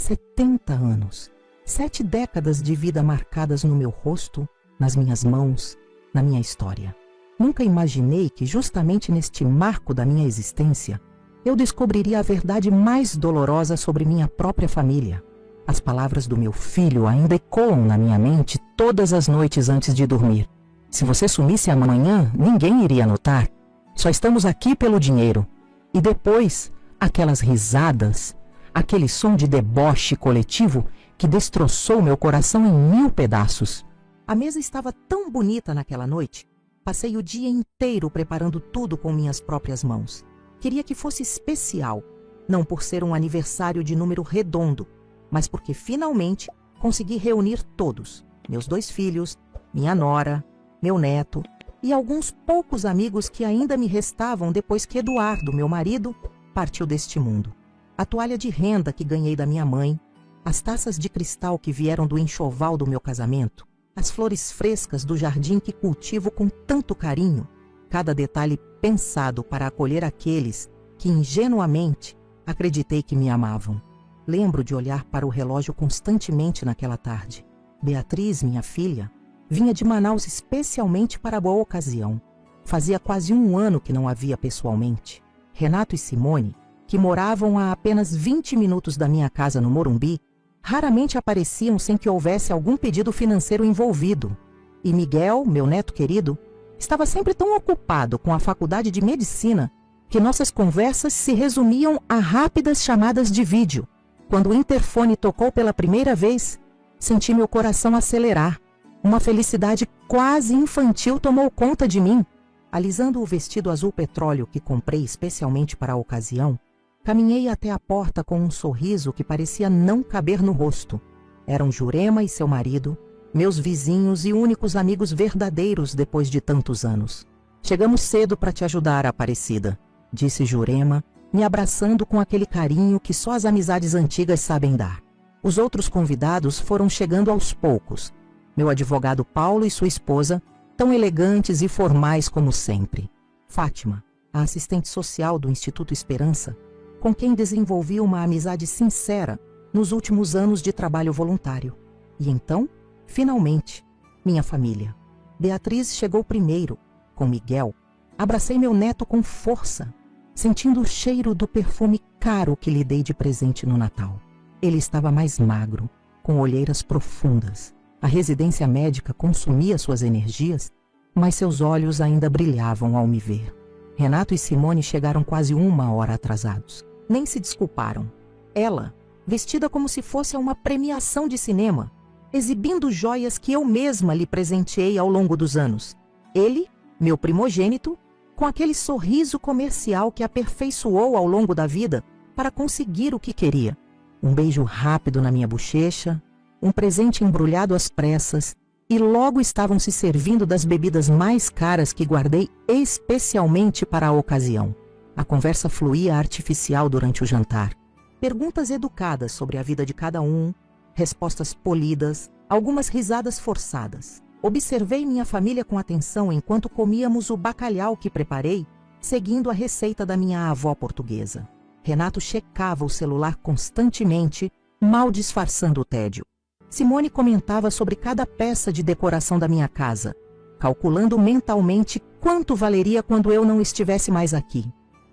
70 anos. 7 décadas de vida marcadas no meu rosto, nas minhas mãos, na minha história. Nunca imaginei que justamente neste marco da minha existência, eu descobriria a verdade mais dolorosa sobre minha própria família. As palavras do meu filho ainda ecoam na minha mente todas as noites antes de dormir. Se você sumisse amanhã, ninguém iria notar. Só estamos aqui pelo dinheiro. E depois, aquelas risadas, aquele som de deboche coletivo que destroçou meu coração em 1000 pedaços. A mesa estava tão bonita naquela noite. Passei o dia inteiro preparando tudo com minhas próprias mãos. Queria que fosse especial, não por ser um aniversário de número redondo, mas porque finalmente consegui reunir todos, meus 2 filhos, minha nora, meu neto e alguns poucos amigos que ainda me restavam depois que Eduardo, meu marido, partiu deste mundo. A toalha de renda que ganhei da minha mãe, as taças de cristal que vieram do enxoval do meu casamento, as flores frescas do jardim que cultivo com tanto carinho, cada detalhe pensado para acolher aqueles que ingenuamente acreditei que me amavam. Lembro de olhar para o relógio constantemente naquela tarde. Beatriz, minha filha, vinha de Manaus especialmente para a boa ocasião. Fazia quase 1 ano que não a via pessoalmente. Renato e Simone, que moravam a apenas 20 minutos da minha casa no Morumbi, raramente apareciam sem que houvesse algum pedido financeiro envolvido. E Miguel, meu neto querido, estava sempre tão ocupado com a faculdade de medicina que nossas conversas se resumiam a rápidas chamadas de vídeo. Quando o interfone tocou pela primeira vez, senti meu coração acelerar. Uma felicidade quase infantil tomou conta de mim. Alisando o vestido azul petróleo que comprei especialmente para a ocasião, caminhei até a porta com um sorriso que parecia não caber no rosto. Eram Jurema e seu marido, meus vizinhos e únicos amigos verdadeiros depois de tantos anos. Chegamos cedo para te ajudar, Aparecida, disse Jurema, me abraçando com aquele carinho que só as amizades antigas sabem dar. Os outros convidados foram chegando aos poucos. Meu advogado Paulo e sua esposa, tão elegantes e formais como sempre. Fátima, a assistente social do Instituto Esperança, com quem desenvolvi uma amizade sincera nos últimos anos de trabalho voluntário. E então, finalmente, minha família. Beatriz chegou primeiro. Com Miguel, abracei meu neto com força, sentindo o cheiro do perfume caro que lhe dei de presente no Natal. Ele estava mais magro, com olheiras profundas. A residência médica consumia suas energias, mas seus olhos ainda brilhavam ao me ver. Renato e Simone chegaram quase 1 hora atrasados. Nem se desculparam. Ela, vestida como se fosse a uma premiação de cinema, exibindo joias que eu mesma lhe presenteei ao longo dos anos. Ele, meu primogênito, com aquele sorriso comercial que aperfeiçoou ao longo da vida para conseguir o que queria. Um beijo rápido na minha bochecha, um presente embrulhado às pressas, e logo estavam se servindo das bebidas mais caras que guardei especialmente para a ocasião. A conversa fluía artificial durante o jantar. Perguntas educadas sobre a vida de cada um, respostas polidas, algumas risadas forçadas. Observei minha família com atenção enquanto comíamos o bacalhau que preparei, seguindo a receita da minha avó portuguesa. Renato checava o celular constantemente, mal disfarçando o tédio. Simone comentava sobre cada peça de decoração da minha casa, calculando mentalmente quanto valeria quando eu não estivesse mais aqui.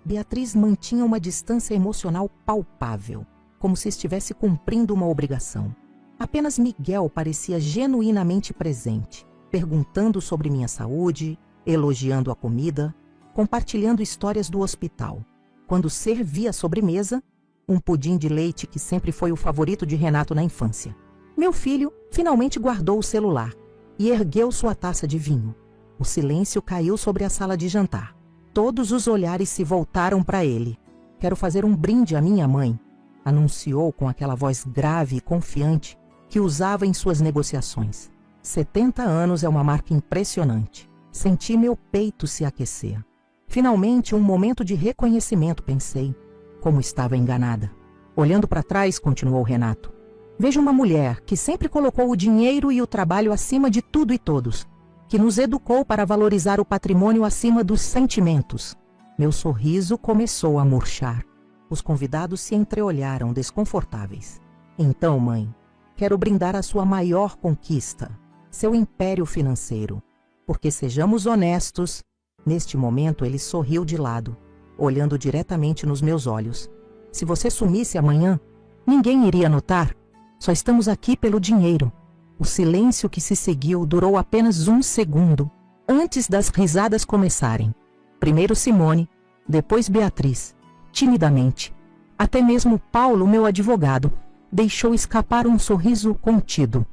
Beatriz mantinha uma distância emocional palpável, como se estivesse cumprindo uma obrigação. Apenas Miguel parecia genuinamente presente, perguntando sobre minha saúde, elogiando a comida, compartilhando histórias do hospital. Quando servia a sobremesa, um pudim de leite que sempre foi o favorito de Renato na infância. Meu filho finalmente guardou o celular e ergueu sua taça de vinho. O silêncio caiu sobre a sala de jantar. Todos os olhares se voltaram para ele. Quero fazer um brinde à minha mãe, anunciou com aquela voz grave e confiante que usava em suas negociações. 70 anos é uma marca impressionante. Senti meu peito se aquecer. Finalmente, um momento de reconhecimento, pensei. Como estava enganada. Olhando para trás, continuou Renato, vejo uma mulher que sempre colocou o dinheiro e o trabalho acima de tudo e todos, que nos educou para valorizar o patrimônio acima dos sentimentos. Meu sorriso começou a murchar. Os convidados se entreolharam desconfortáveis. Então, mãe, quero brindar a sua maior conquista, seu império financeiro. Porque sejamos honestos, neste momento ele sorriu de lado, olhando diretamente nos meus olhos. Se você sumisse amanhã, ninguém iria notar. Só estamos aqui pelo dinheiro. O silêncio que se seguiu durou apenas 1 segundo, antes das risadas começarem. Primeiro Simone, depois Beatriz, timidamente. Até mesmo Paulo, meu advogado, deixou escapar um sorriso contido.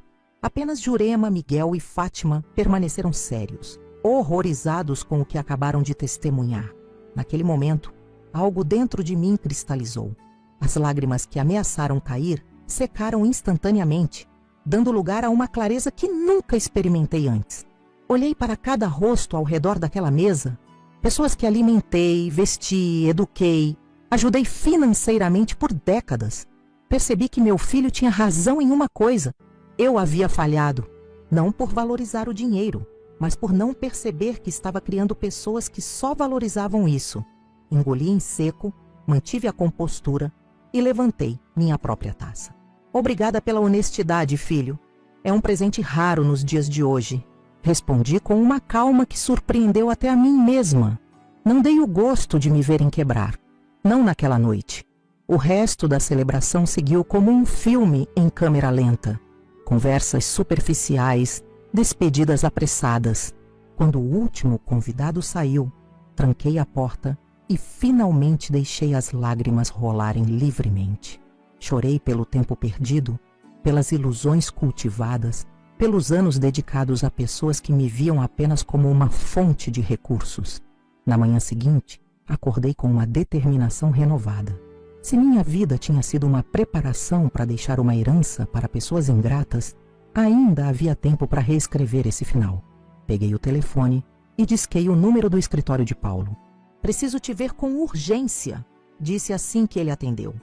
Apenas Jurema, Miguel e Fátima permaneceram sérios, horrorizados com o que acabaram de testemunhar. Naquele momento, algo dentro de mim cristalizou. As lágrimas que ameaçaram cair secaram instantaneamente, dando lugar a uma clareza que nunca experimentei antes. Olhei para cada rosto ao redor daquela mesa, pessoas que alimentei, vesti, eduquei, ajudei financeiramente por décadas. Percebi que meu filho tinha razão em uma coisa. Eu havia falhado, não por valorizar o dinheiro, mas por não perceber que estava criando pessoas que só valorizavam isso. Engoli em seco, mantive a compostura e levantei minha própria taça. Obrigada pela honestidade, filho. É um presente raro nos dias de hoje. Respondi com uma calma que surpreendeu até a mim mesma. Não dei o gosto de me verem quebrar. Não naquela noite. O resto da celebração seguiu como um filme em câmera lenta. Conversas superficiais, despedidas apressadas. Quando o último convidado saiu, tranquei a porta e finalmente deixei as lágrimas rolarem livremente. Chorei pelo tempo perdido, pelas ilusões cultivadas, pelos anos dedicados a pessoas que me viam apenas como uma fonte de recursos. Na manhã seguinte, acordei com uma determinação renovada. Se minha vida tinha sido uma preparação para deixar uma herança para pessoas ingratas, ainda havia tempo para reescrever esse final. Peguei o telefone e disquei o número do escritório de Paulo. Preciso te ver com urgência, disse assim que ele atendeu.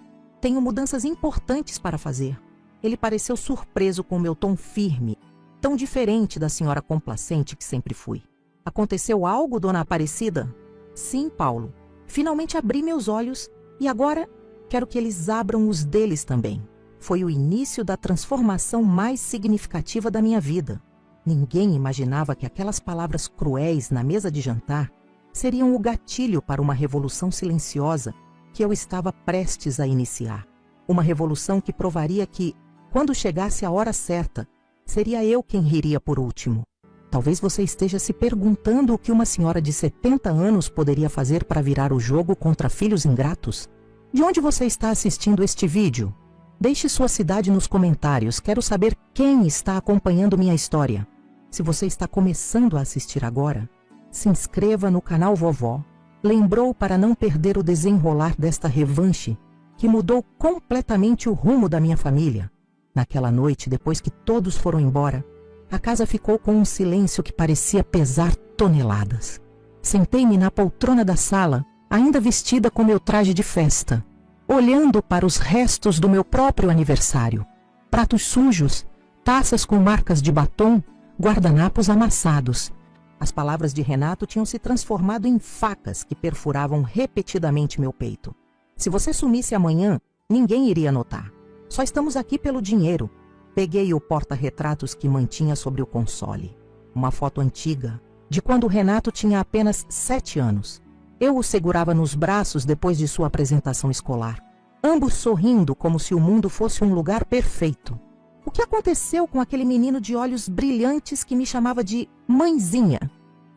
Tenho mudanças importantes para fazer. Ele pareceu surpreso com meu tom firme, tão diferente da senhora complacente que sempre fui. Aconteceu algo, dona Aparecida? Sim, Paulo. Finalmente abri meus olhos e agora quero que eles abram os deles também. Foi o início da transformação mais significativa da minha vida. Ninguém imaginava que aquelas palavras cruéis na mesa de jantar seriam o gatilho para uma revolução silenciosa que eu estava prestes a iniciar. Uma revolução que provaria que, quando chegasse a hora certa, seria eu quem riria por último. Talvez você esteja se perguntando o que uma senhora de 70 anos poderia fazer para virar o jogo contra filhos ingratos. De onde você está assistindo este vídeo? Deixe sua cidade nos comentários, quero saber quem está acompanhando minha história. Se você está começando a assistir agora, se inscreva no canal Vovó. Lembrou para não perder o desenrolar desta revanche que mudou completamente o rumo da minha família. Naquela noite, depois que todos foram embora, a casa ficou com um silêncio que parecia pesar toneladas. Sentei-me na poltrona da sala, ainda vestida com meu traje de festa, olhando para os restos do meu próprio aniversário. Pratos sujos, taças com marcas de batom, guardanapos amassados. As palavras de Renato tinham se transformado em facas que perfuravam repetidamente meu peito. Se você sumisse amanhã, ninguém iria notar. Só estamos aqui pelo dinheiro. Peguei o porta-retratos que mantinha sobre o console. Uma foto antiga, de quando Renato tinha apenas 7 anos. Eu o segurava nos braços depois de sua apresentação escolar. Ambos sorrindo como se o mundo fosse um lugar perfeito. O que aconteceu com aquele menino de olhos brilhantes que me chamava de mãezinha?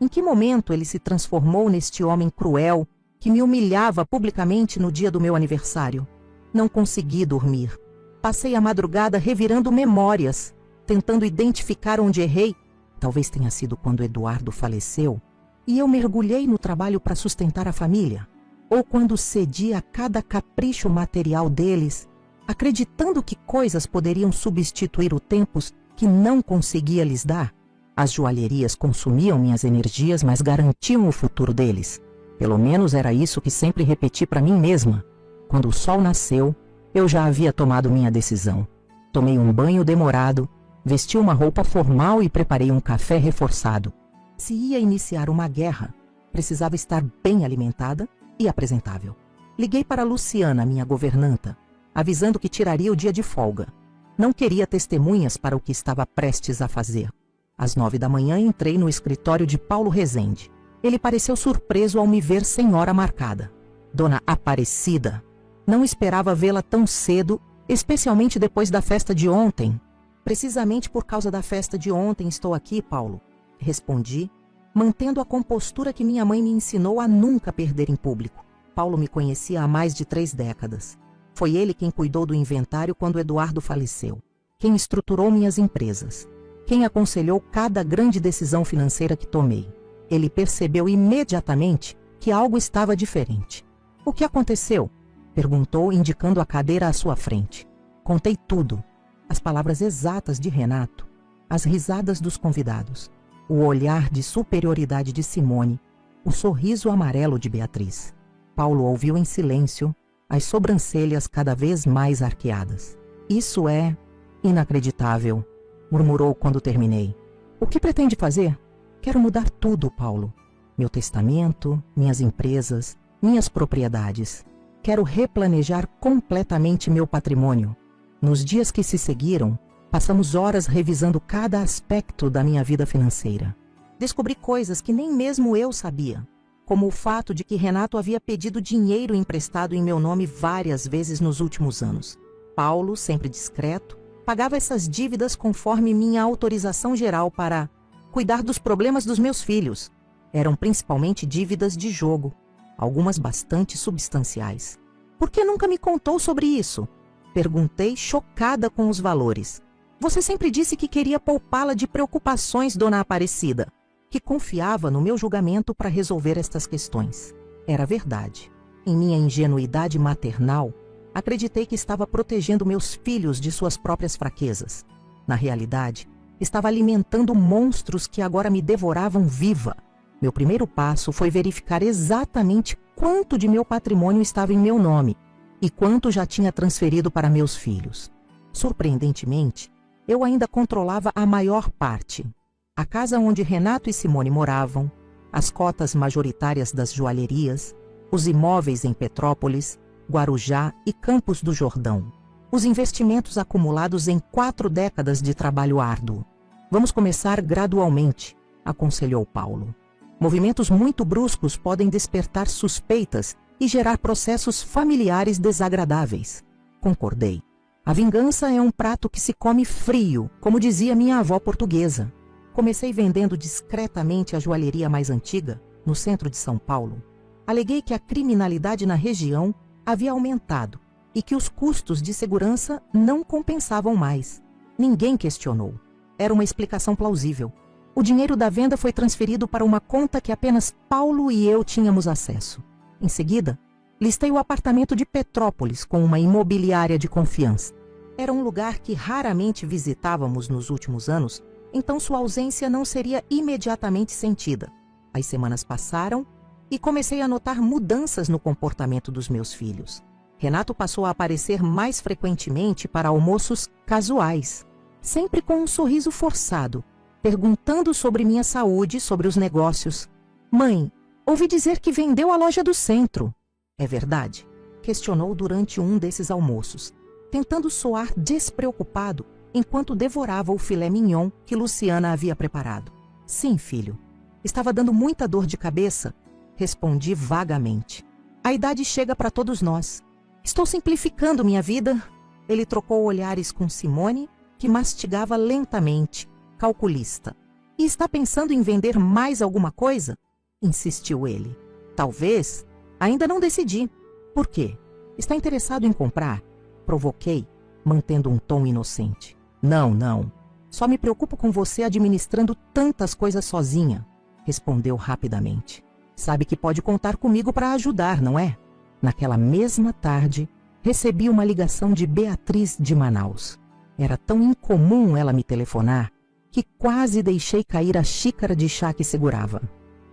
Em que momento ele se transformou neste homem cruel que me humilhava publicamente no dia do meu aniversário? Não consegui dormir. Passei a madrugada revirando memórias, tentando identificar onde errei. Talvez tenha sido quando Eduardo faleceu e eu mergulhei no trabalho para sustentar a família. Ou quando cedi a cada capricho material deles, acreditando que coisas poderiam substituir o tempo que não conseguia lhes dar. As joalherias consumiam minhas energias, mas garantiam o futuro deles. Pelo menos era isso que sempre repeti para mim mesma. Quando o sol nasceu, eu já havia tomado minha decisão. Tomei um banho demorado, vesti uma roupa formal e preparei um café reforçado. Se ia iniciar uma guerra, precisava estar bem alimentada e apresentável. Liguei para Luciana, minha governanta. avisando que tiraria o dia de folga. Não queria testemunhas para o que estava prestes a fazer. Às 9 da manhã entrei no escritório de Paulo Rezende. Ele pareceu surpreso ao me ver sem hora marcada. Dona Aparecida, não esperava vê-la tão cedo, especialmente depois da festa de ontem. Precisamente por causa da festa de ontem estou aqui, Paulo, respondi, mantendo a compostura que minha mãe me ensinou a nunca perder em público. Paulo me conhecia há mais de 3 décadas. Foi ele quem cuidou do inventário quando Eduardo faleceu, quem estruturou minhas empresas, quem aconselhou cada grande decisão financeira que tomei. Ele percebeu imediatamente que algo estava diferente. O que aconteceu? Perguntou, indicando a cadeira à sua frente. Contei tudo. As palavras exatas de Renato, as risadas dos convidados, o olhar de superioridade de Simone, o sorriso amarelo de Beatriz. Paulo ouviu em silêncio, as sobrancelhas cada vez mais arqueadas. Isso é inacreditável, murmurou quando terminei. O que pretende fazer? Quero mudar tudo, Paulo. Meu testamento, minhas empresas, minhas propriedades. Quero replanejar completamente meu patrimônio. Nos dias que se seguiram, passamos horas revisando cada aspecto da minha vida financeira. Descobri coisas que nem mesmo eu sabia, como o fato de que Renato havia pedido dinheiro emprestado em meu nome várias vezes nos últimos anos. Paulo, sempre discreto, pagava essas dívidas conforme minha autorização geral para cuidar dos problemas dos meus filhos. Eram principalmente dívidas de jogo, algumas bastante substanciais. Por que nunca me contou sobre isso? Perguntei, chocada com os valores. Você sempre disse que queria poupá-la de preocupações, Dona Aparecida, que confiava no meu julgamento para resolver estas questões. Era verdade. Em minha ingenuidade maternal, acreditei que estava protegendo meus filhos de suas próprias fraquezas. Na realidade, estava alimentando monstros que agora me devoravam viva. Meu primeiro passo foi verificar exatamente quanto de meu patrimônio estava em meu nome e quanto já tinha transferido para meus filhos. Surpreendentemente, eu ainda controlava a maior parte. A casa onde Renato e Simone moravam, as cotas majoritárias das joalherias, os imóveis em Petrópolis, Guarujá e Campos do Jordão. Os investimentos acumulados em 4 décadas de trabalho árduo. Vamos começar gradualmente, aconselhou Paulo. Movimentos muito bruscos podem despertar suspeitas e gerar processos familiares desagradáveis. Concordei. A vingança é um prato que se come frio, como dizia minha avó portuguesa. Comecei vendendo discretamente a joalheria mais antiga, no centro de São Paulo. Aleguei que a criminalidade na região havia aumentado e que os custos de segurança não compensavam mais. Ninguém questionou. Era uma explicação plausível. O dinheiro da venda foi transferido para uma conta que apenas Paulo e eu tínhamos acesso. Em seguida, listei o apartamento de Petrópolis com uma imobiliária de confiança. Era um lugar que raramente visitávamos nos últimos anos, então sua ausência não seria imediatamente sentida. As semanas passaram e comecei a notar mudanças no comportamento dos meus filhos. Renato passou a aparecer mais frequentemente para almoços casuais, sempre com um sorriso forçado, perguntando sobre minha saúde, sobre os negócios. Mãe, ouvi dizer que vendeu a loja do centro. É verdade? Questionou durante um desses almoços, tentando soar despreocupado enquanto devorava o filé mignon que Luciana havia preparado. Sim, filho. Estava dando muita dor de cabeça, respondi vagamente. A idade chega para todos nós. Estou simplificando minha vida. Ele trocou olhares com Simone, que mastigava lentamente, calculista. E está pensando em vender mais alguma coisa? Insistiu ele. Talvez. Ainda não decidi. Por quê? Está interessado em comprar? Provoquei, mantendo um tom inocente. Não. Só me preocupo com você administrando tantas coisas sozinha, respondeu rapidamente. Sabe que pode contar comigo para ajudar, não é? Naquela mesma tarde, recebi uma ligação de Beatriz de Manaus. Era tão incomum ela me telefonar que quase deixei cair a xícara de chá que segurava.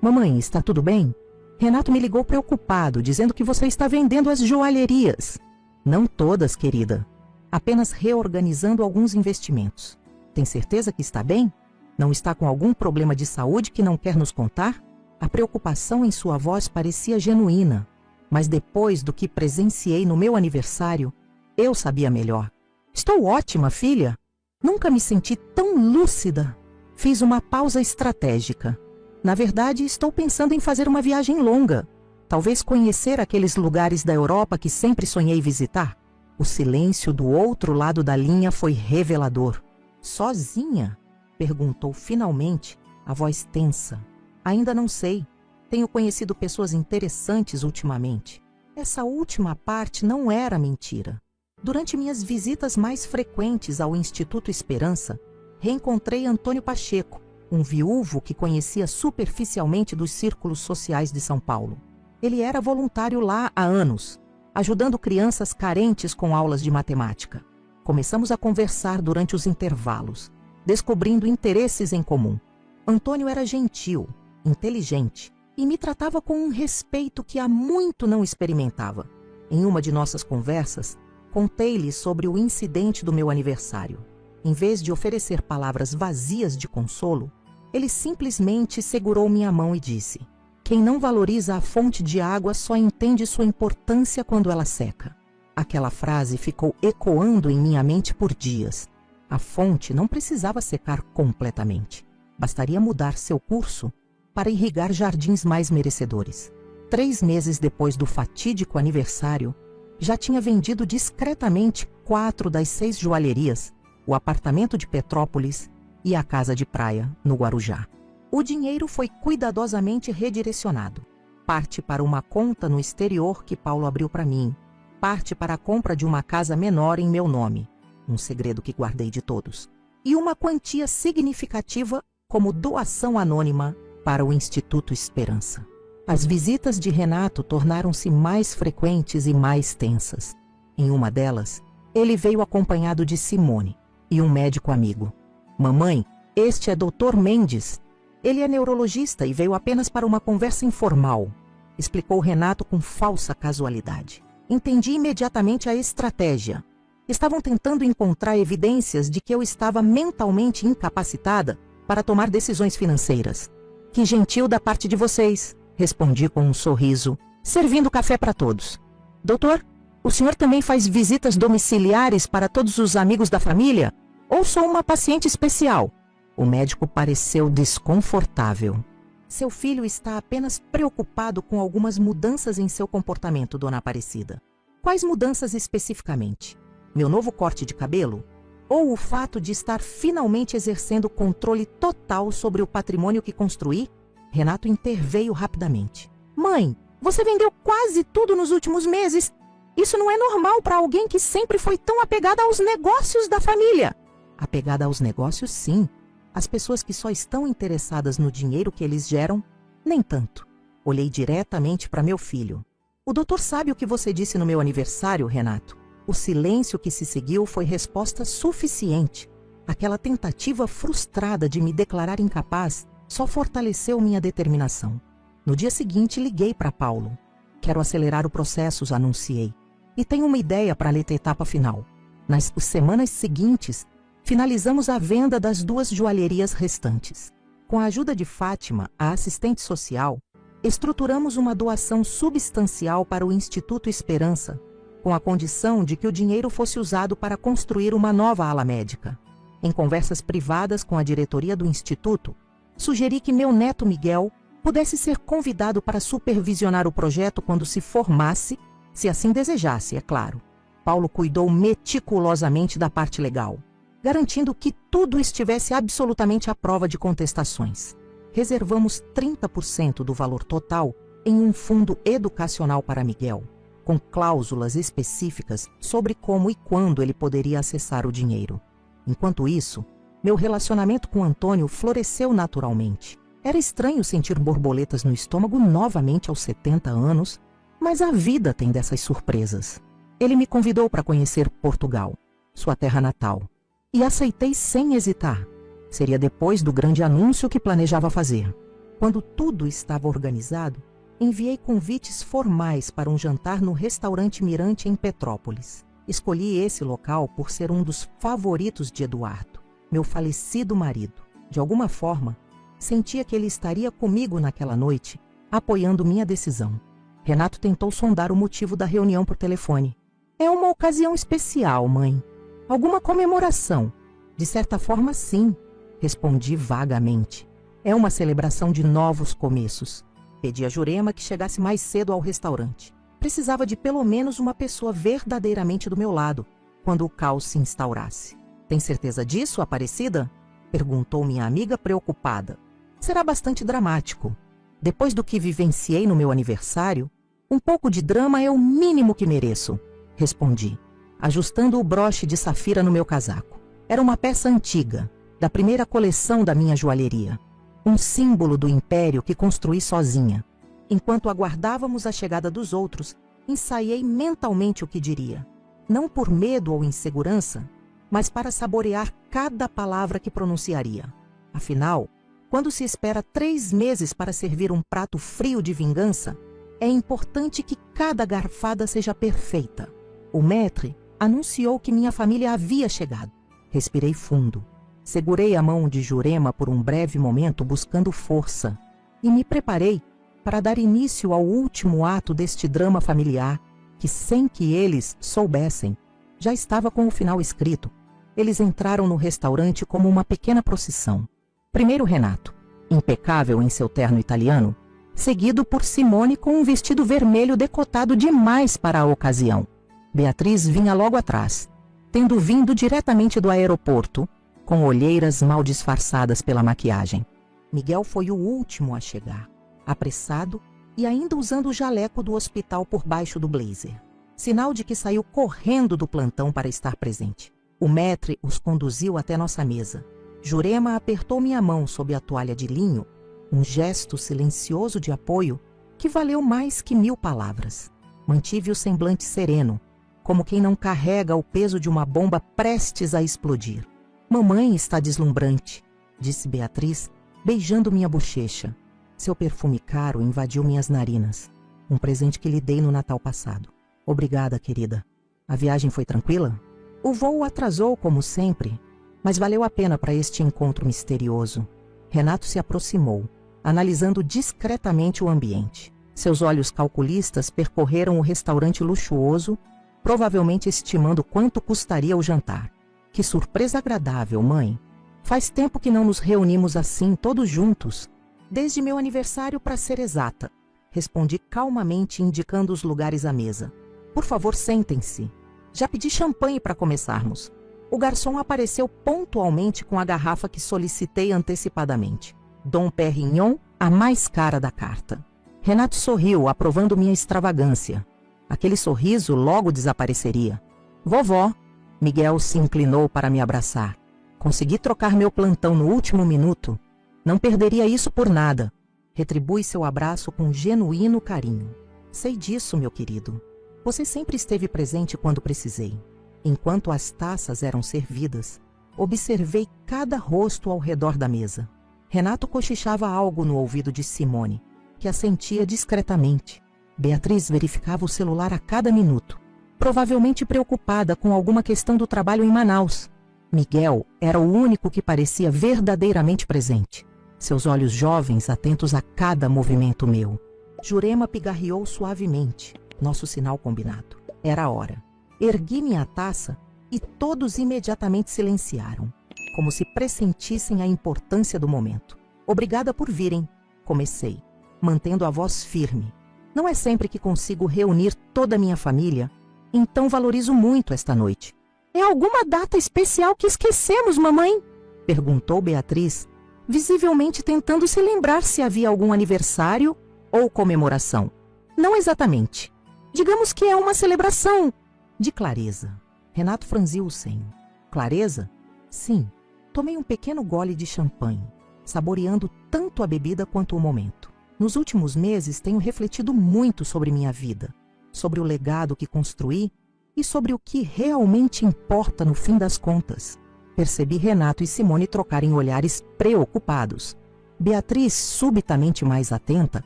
Mamãe, está tudo bem? Renato me ligou preocupado, dizendo que você está vendendo as joalherias. Não todas, querida. Apenas reorganizando alguns investimentos. Tem certeza que está bem? Não está com algum problema de saúde que não quer nos contar? A preocupação em sua voz parecia genuína, mas depois do que presenciei no meu aniversário, Eu sabia melhor. Estou ótima, filha. Nunca me senti tão lúcida. Fiz uma pausa estratégica. Na verdade, estou pensando em fazer uma viagem longa. Talvez conhecer aqueles lugares da Europa que sempre sonhei visitar. O silêncio do outro lado da linha foi revelador. Sozinha? Perguntou finalmente, a voz tensa. Ainda não sei. Tenho conhecido pessoas interessantes ultimamente. Essa última parte não era mentira. Durante minhas visitas mais frequentes ao Instituto Esperança, reencontrei Antônio Pacheco, um viúvo que conhecia superficialmente dos círculos sociais de São Paulo. Ele era voluntário lá há anos, ajudando crianças carentes com aulas de matemática. Começamos a conversar durante os intervalos, descobrindo interesses em comum. Antônio era gentil, inteligente e me tratava com um respeito que há muito não experimentava. Em uma de nossas conversas, contei-lhe sobre o incidente do meu aniversário. Em vez de oferecer palavras vazias de consolo, ele simplesmente segurou minha mão e disse: "Quem não valoriza a fonte de água só entende sua importância quando ela seca." Aquela frase ficou ecoando em minha mente por dias. A fonte não precisava secar completamente. Bastaria mudar seu curso para irrigar jardins mais merecedores. 3 meses depois do fatídico aniversário, já tinha vendido discretamente 4 das 6 joalherias, o apartamento de Petrópolis e a casa de praia no Guarujá. O dinheiro foi cuidadosamente redirecionado. Parte para uma conta no exterior que Paulo abriu para mim. Parte para a compra de uma casa menor em meu nome, um segredo que guardei de todos. E uma quantia significativa como doação anônima para o Instituto Esperança. As visitas de Renato tornaram-se mais frequentes e mais tensas. Em uma delas, ele veio acompanhado de Simone e um médico amigo. "Mamãe, este é Dr. Mendes. Ele é neurologista e veio apenas para uma conversa informal", explicou Renato com falsa casualidade. Entendi imediatamente a estratégia. Estavam tentando encontrar evidências de que eu estava mentalmente incapacitada para tomar decisões financeiras. "Que gentil da parte de vocês", respondi com um sorriso, servindo café para todos. "Doutor, o senhor também faz visitas domiciliares para todos os amigos da família? Ou sou uma paciente especial?" O médico pareceu desconfortável. "Seu filho está apenas preocupado com algumas mudanças em seu comportamento, dona Aparecida." "Quais mudanças especificamente? Meu novo corte de cabelo? Ou o fato de estar finalmente exercendo controle total sobre o patrimônio que construí?" Renato interveio rapidamente. "Mãe, você vendeu quase tudo nos últimos meses. Isso não é normal para alguém que sempre foi tão apegada aos negócios da família." "Apegada aos negócios, sim. As pessoas que só estão interessadas no dinheiro que eles geram, nem tanto." Olhei diretamente para meu filho. "O doutor sabe o que você disse no meu aniversário, Renato?" O silêncio que se seguiu foi resposta suficiente. Aquela tentativa frustrada de me declarar incapaz só fortaleceu minha determinação. No dia seguinte, liguei para Paulo. "Quero acelerar o processo", anunciei. "E tenho uma ideia para a etapa final." Nas semanas seguintes, finalizamos a venda das 2 joalherias restantes. Com a ajuda de Fátima, a assistente social, estruturamos uma doação substancial para o Instituto Esperança, com a condição de que o dinheiro fosse usado para construir uma nova ala médica. Em conversas privadas com a diretoria do Instituto, sugeri que meu neto Miguel pudesse ser convidado para supervisionar o projeto quando se formasse, se assim desejasse, é claro. Paulo cuidou meticulosamente da parte legal, garantindo que tudo estivesse absolutamente à prova de contestações. Reservamos 30% do valor total em um fundo educacional para Miguel, com cláusulas específicas sobre como e quando ele poderia acessar o dinheiro. Enquanto isso, meu relacionamento com Antônio floresceu naturalmente. Era estranho sentir borboletas no estômago novamente aos 70 anos, mas a vida tem dessas surpresas. Ele me convidou para conhecer Portugal, sua terra natal, e aceitei sem hesitar. Seria depois do grande anúncio que planejava fazer. Quando tudo estava organizado, enviei convites formais para um jantar no restaurante Mirante em Petrópolis. Escolhi esse local por ser um dos favoritos de Eduardo, meu falecido marido. De alguma forma, sentia que ele estaria comigo naquela noite, apoiando minha decisão. Renato tentou sondar o motivo da reunião por telefone. É uma ocasião especial, mãe. Alguma comemoração? De certa forma, sim, respondi vagamente. É uma celebração de novos começos. Pedi a Jurema que chegasse mais cedo ao restaurante. Precisava de pelo menos uma pessoa verdadeiramente do meu lado, quando o caos se instaurasse. Tem certeza disso, Aparecida? Perguntou minha amiga preocupada. Será bastante dramático. Depois do que vivenciei no meu aniversário, um pouco de drama é o mínimo que mereço, respondi, ajustando o broche de safira no meu casaco. Era uma peça antiga, da primeira coleção da minha joalheria. Um símbolo do império que construí sozinha. Enquanto aguardávamos a chegada dos outros, ensaiei mentalmente o que diria. Não por medo ou insegurança, mas para saborear cada palavra que pronunciaria. Afinal, quando se espera 3 meses para servir um prato frio de vingança, é importante que cada garfada seja perfeita. O maître anunciou que minha família havia chegado. Respirei fundo. Segurei a mão de Jurema por um breve momento buscando força e me preparei para dar início ao último ato deste drama familiar que, sem que eles soubessem, já estava com o final escrito. Eles entraram no restaurante como uma pequena procissão. Primeiro Renato, impecável em seu terno italiano, seguido por Simone com um vestido vermelho decotado demais para a ocasião. Beatriz vinha logo atrás, tendo vindo diretamente do aeroporto, com olheiras mal disfarçadas pela maquiagem. Miguel foi o último a chegar, apressado e ainda usando o jaleco do hospital por baixo do blazer. Sinal de que saiu correndo do plantão para estar presente. O maître os conduziu até nossa mesa. Jurema apertou minha mão sob a toalha de linho, um gesto silencioso de apoio que valeu mais que 1000 palavras. Mantive o semblante sereno, como quem não carrega o peso de uma bomba prestes a explodir. Mamãe está deslumbrante, disse Beatriz, beijando minha bochecha. Seu perfume caro invadiu minhas narinas. Um presente que lhe dei no Natal passado. Obrigada, querida. A viagem foi tranquila? O voo atrasou, como sempre, mas valeu a pena para este encontro misterioso. Renato se aproximou, analisando discretamente o ambiente. Seus olhos calculistas percorreram o restaurante luxuoso, provavelmente estimando quanto custaria o jantar. Que surpresa agradável, mãe. Faz tempo que não nos reunimos assim, todos juntos. Desde meu aniversário, para ser exata. Respondi calmamente, indicando os lugares à mesa. Por favor, sentem-se. Já pedi champanhe para começarmos. O garçom apareceu pontualmente com a garrafa que solicitei antecipadamente. Dom Perignon, a mais cara da carta. Renato sorriu, aprovando minha extravagância. Aquele sorriso logo desapareceria. Vovó. Miguel se inclinou para me abraçar. Consegui trocar meu plantão no último minuto. Não perderia isso por nada. Retribui seu abraço com genuíno carinho. Sei disso, meu querido. Você sempre esteve presente quando precisei. Enquanto as taças eram servidas, observei cada rosto ao redor da mesa. Renato cochichava algo no ouvido de Simone, que assentia discretamente. Beatriz verificava o celular a cada minuto, provavelmente preocupada com alguma questão do trabalho em Manaus. Miguel era o único que parecia verdadeiramente presente. Seus olhos jovens atentos a cada movimento meu. Jurema pigarreou suavemente, nosso sinal combinado. Era a hora. Ergui minha taça e todos imediatamente silenciaram, como se pressentissem a importância do momento. Obrigada por virem, comecei, mantendo a voz firme. Não é sempre que consigo reunir toda a minha família, então valorizo muito esta noite. É alguma data especial que esquecemos, mamãe? Perguntou Beatriz, visivelmente tentando se lembrar se havia algum aniversário ou comemoração. Não exatamente. Digamos que é uma celebração de clareza. Renato franziu o senho. Clareza? Sim. Tomei um pequeno gole de champanhe, saboreando tanto a bebida quanto o momento. Nos últimos meses tenho refletido muito sobre minha vida, sobre o legado que construí e sobre o que realmente importa no fim das contas. Percebi Renato e Simone trocarem olhares preocupados. Beatriz, subitamente mais atenta,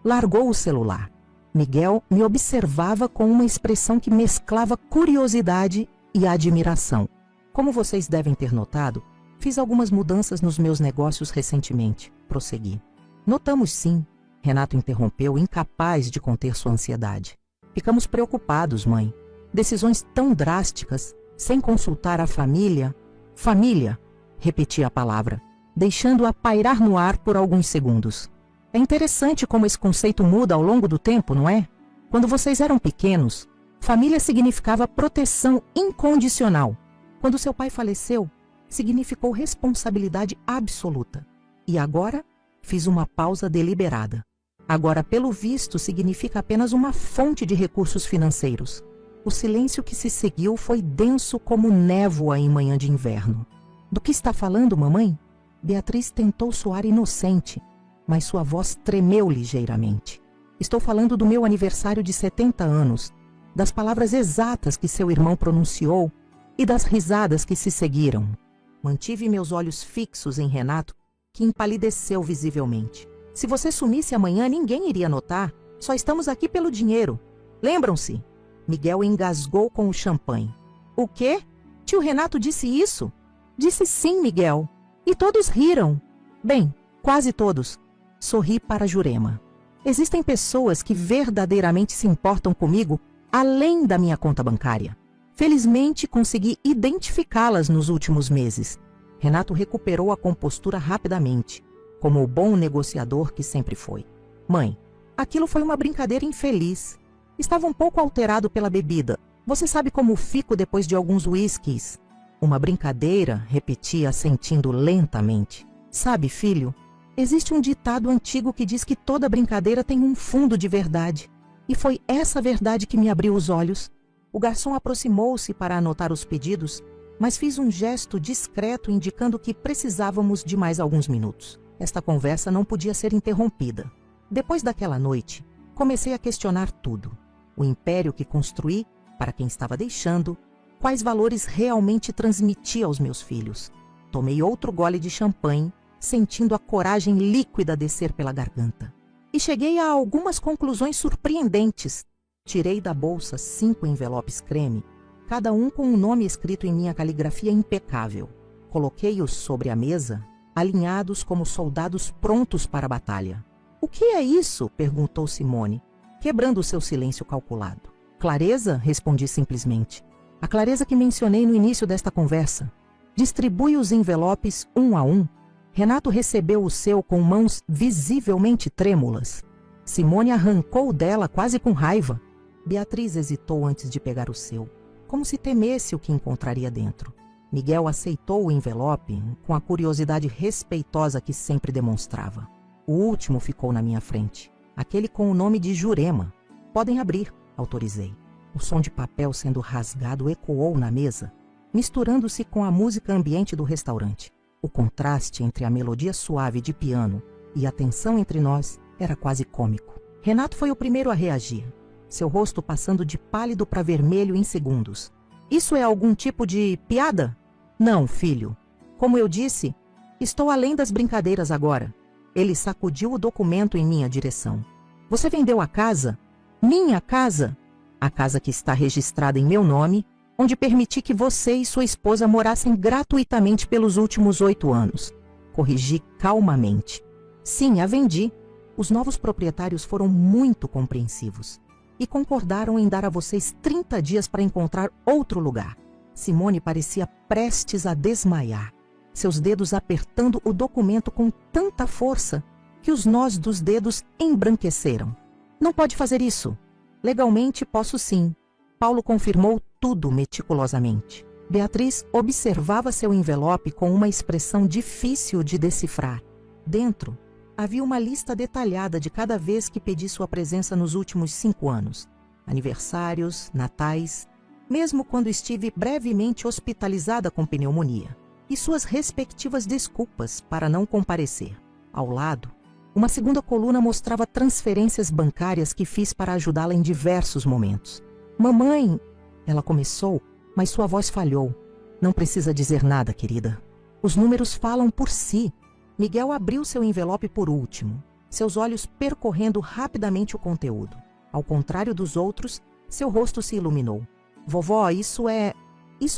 largou o celular. Miguel me observava com uma expressão que mesclava curiosidade e admiração. Como vocês devem ter notado, fiz algumas mudanças nos meus negócios recentemente, prossegui. Notamos sim, Renato interrompeu, incapaz de conter sua ansiedade. Ficamos preocupados, mãe. Decisões tão drásticas, sem consultar a família. Família, repeti a palavra, deixando-a pairar no ar por alguns segundos. É interessante como esse conceito muda ao longo do tempo, não é? Quando vocês eram pequenos, família significava proteção incondicional. Quando seu pai faleceu, significou responsabilidade absoluta. E agora, fiz uma pausa deliberada. Agora, pelo visto, significa apenas uma fonte de recursos financeiros. O silêncio que se seguiu foi denso como névoa em manhã de inverno. Do que está falando, mamãe? Beatriz tentou soar inocente, mas sua voz tremeu ligeiramente. Estou falando do meu aniversário de 70 anos, das palavras exatas que seu irmão pronunciou e das risadas que se seguiram. Mantive meus olhos fixos em Renato, que empalideceu visivelmente. Se você sumisse amanhã, ninguém iria notar. Só estamos aqui pelo dinheiro. Lembram-se? Miguel engasgou com o champanhe. O quê? Tio Renato disse isso? Disse sim, Miguel. E todos riram. Bem, quase todos. Sorri para Jurema. Existem pessoas que verdadeiramente se importam comigo além da minha conta bancária. Felizmente, consegui identificá-las nos últimos meses. Renato recuperou a compostura rapidamente, como o bom negociador que sempre foi. Mãe, aquilo foi uma brincadeira infeliz. Estava um pouco alterado pela bebida. Você sabe como fico depois de alguns uísques? Uma brincadeira, repetia, assentindo lentamente. Sabe, filho, existe um ditado antigo que diz que toda brincadeira tem um fundo de verdade. E foi essa verdade que me abriu os olhos. O garçom aproximou-se para anotar os pedidos, mas fiz um gesto discreto indicando que precisávamos de mais alguns minutos. Esta conversa não podia ser interrompida. Depois daquela noite, comecei a questionar tudo. O império que construí, para quem estava deixando, quais valores realmente transmitia aos meus filhos. Tomei outro gole de champanhe, sentindo a coragem líquida descer pela garganta. E cheguei a algumas conclusões surpreendentes. Tirei da bolsa 5 envelopes creme, cada um com um nome escrito em minha caligrafia impecável. Coloquei-os sobre a mesa, alinhados como soldados prontos para a batalha. O que é isso? Perguntou Simone, quebrando o seu silêncio calculado. Clareza? Respondi simplesmente. A clareza que mencionei no início desta conversa. Distribui os envelopes um a um. Renato recebeu o seu com mãos visivelmente trêmulas. Simone arrancou dela quase com raiva. Beatriz hesitou antes de pegar o seu, como se temesse o que encontraria dentro. Miguel aceitou o envelope com a curiosidade respeitosa que sempre demonstrava. O último ficou na minha frente, aquele com o nome de Jurema. Podem abrir, autorizei. O som de papel sendo rasgado ecoou na mesa, misturando-se com a música ambiente do restaurante. O contraste entre a melodia suave de piano e a tensão entre nós era quase cômico. Renato foi o primeiro a reagir, seu rosto passando de pálido para vermelho em segundos. Isso é algum tipo de piada? Não, filho. Como eu disse, estou além das brincadeiras agora. Ele sacudiu o documento em minha direção. Você vendeu a casa? Minha casa? A casa que está registrada em meu nome, onde permiti que você e sua esposa morassem gratuitamente pelos últimos 8 anos. Corrigi calmamente. Sim, a vendi. Os novos proprietários foram muito compreensivos e concordaram em dar a vocês 30 dias para encontrar outro lugar. Simone parecia prestes a desmaiar, seus dedos apertando o documento com tanta força que os nós dos dedos embranqueceram. Não pode fazer isso. Legalmente posso sim. Paulo confirmou tudo meticulosamente. Beatriz observava seu envelope com uma expressão difícil de decifrar. Dentro, havia uma lista detalhada de cada vez que pedi sua presença nos últimos 5 anos. Aniversários, natais, mesmo quando estive brevemente hospitalizada com pneumonia. E suas respectivas desculpas para não comparecer. Ao lado, uma segunda coluna mostrava transferências bancárias que fiz para ajudá-la em diversos momentos. Mamãe, ela começou, mas sua voz falhou. Não precisa dizer nada, querida. Os números falam por si. Miguel abriu seu envelope por último, seus olhos percorrendo rapidamente o conteúdo. Ao contrário dos outros, seu rosto se iluminou. Vovó, isso é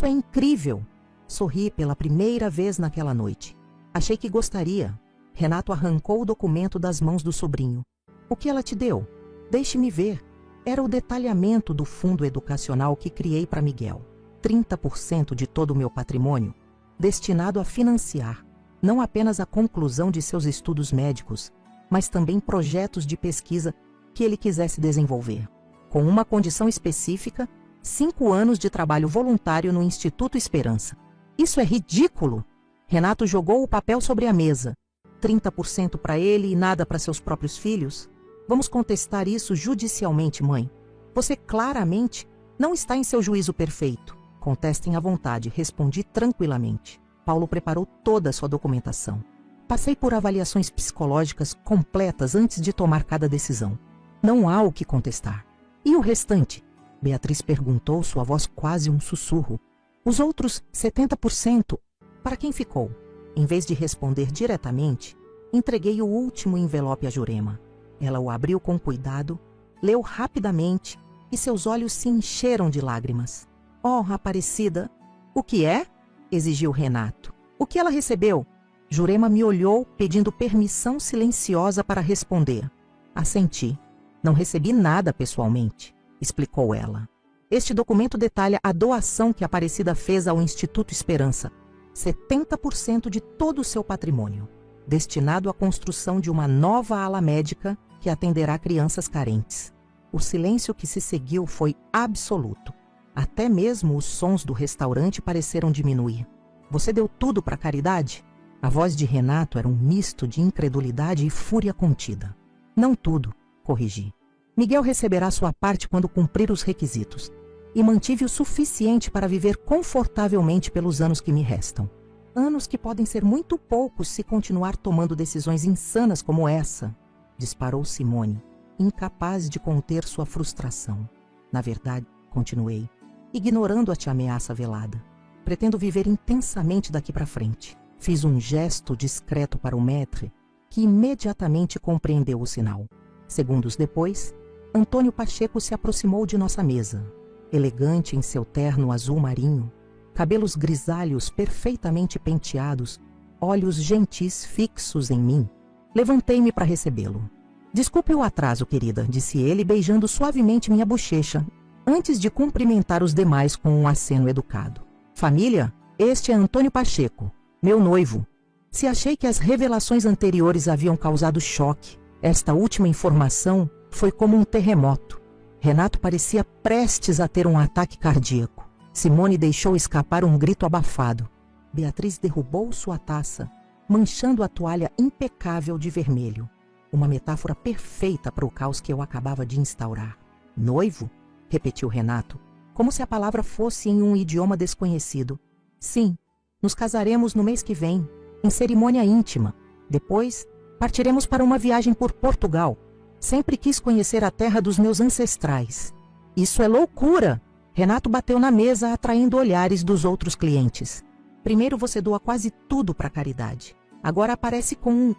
incrível. Sorri pela primeira vez naquela noite. Achei que gostaria. Renato arrancou o documento das mãos do sobrinho. O que ela te deu? Deixe-me ver. Era o detalhamento do fundo educacional que criei para Miguel. 30% de todo o meu patrimônio destinado a financiar não apenas a conclusão de seus estudos médicos, mas também projetos de pesquisa que ele quisesse desenvolver. Com uma condição específica, 5 anos de trabalho voluntário no Instituto Esperança. Isso é ridículo! Renato jogou o papel sobre a mesa. 30% para ele e nada para seus próprios filhos? Vamos contestar isso judicialmente, mãe. Você claramente não está em seu juízo perfeito. Contestem à vontade, respondi tranquilamente. Paulo preparou toda a sua documentação. Passei por avaliações psicológicas completas antes de tomar cada decisão. Não há o que contestar. E o restante? Beatriz perguntou, sua voz quase um sussurro. Os outros 70%, para quem ficou? Em vez de responder diretamente, entreguei o último envelope a Jurema. Ela o abriu com cuidado, leu rapidamente e seus olhos se encheram de lágrimas. Oh, Aparecida! O que é? Exigiu Renato. O que ela recebeu? Jurema me olhou, pedindo permissão silenciosa para responder. Assenti. Não recebi nada pessoalmente, explicou ela. Este documento detalha a doação que Aparecida fez ao Instituto Esperança. 70% de todo o seu patrimônio, destinado à construção de uma nova ala médica que atenderá crianças carentes. O silêncio que se seguiu foi absoluto. Até mesmo os sons do restaurante pareceram diminuir. Você deu tudo para a caridade? A voz de Renato era um misto de incredulidade e fúria contida. Não tudo, corrigi. Miguel receberá sua parte quando cumprir os requisitos. E mantive o suficiente para viver confortavelmente pelos anos que me restam. Anos que podem ser muito poucos se continuar tomando decisões insanas como essa, disparou Simone, incapaz de conter sua frustração. Na verdade, continuei, ignorando a tia ameaça velada. Pretendo viver intensamente daqui para frente. Fiz um gesto discreto para o maître, que imediatamente compreendeu o sinal. Segundos depois, Antônio Pacheco se aproximou de nossa mesa. Elegante em seu terno azul marinho, cabelos grisalhos perfeitamente penteados, olhos gentis fixos em mim. Levantei-me para recebê-lo. Desculpe o atraso, querida, disse ele, beijando suavemente minha bochecha, antes de cumprimentar os demais com um aceno educado. Família, este é Antônio Pacheco, meu noivo. Se achei que as revelações anteriores haviam causado choque, esta última informação foi como um terremoto. Renato parecia prestes a ter um ataque cardíaco. Simone deixou escapar um grito abafado. Beatriz derrubou sua taça, manchando a toalha impecável de vermelho. Uma metáfora perfeita para o caos que eu acabava de instaurar. Noivo? Repetiu Renato, como se a palavra fosse em um idioma desconhecido. Sim, nos casaremos no mês que vem, em cerimônia íntima. Depois, partiremos para uma viagem por Portugal. Sempre quis conhecer a terra dos meus ancestrais. Isso é loucura! Renato bateu na mesa, atraindo olhares dos outros clientes. Primeiro você doa quase tudo para a caridade. Agora aparece com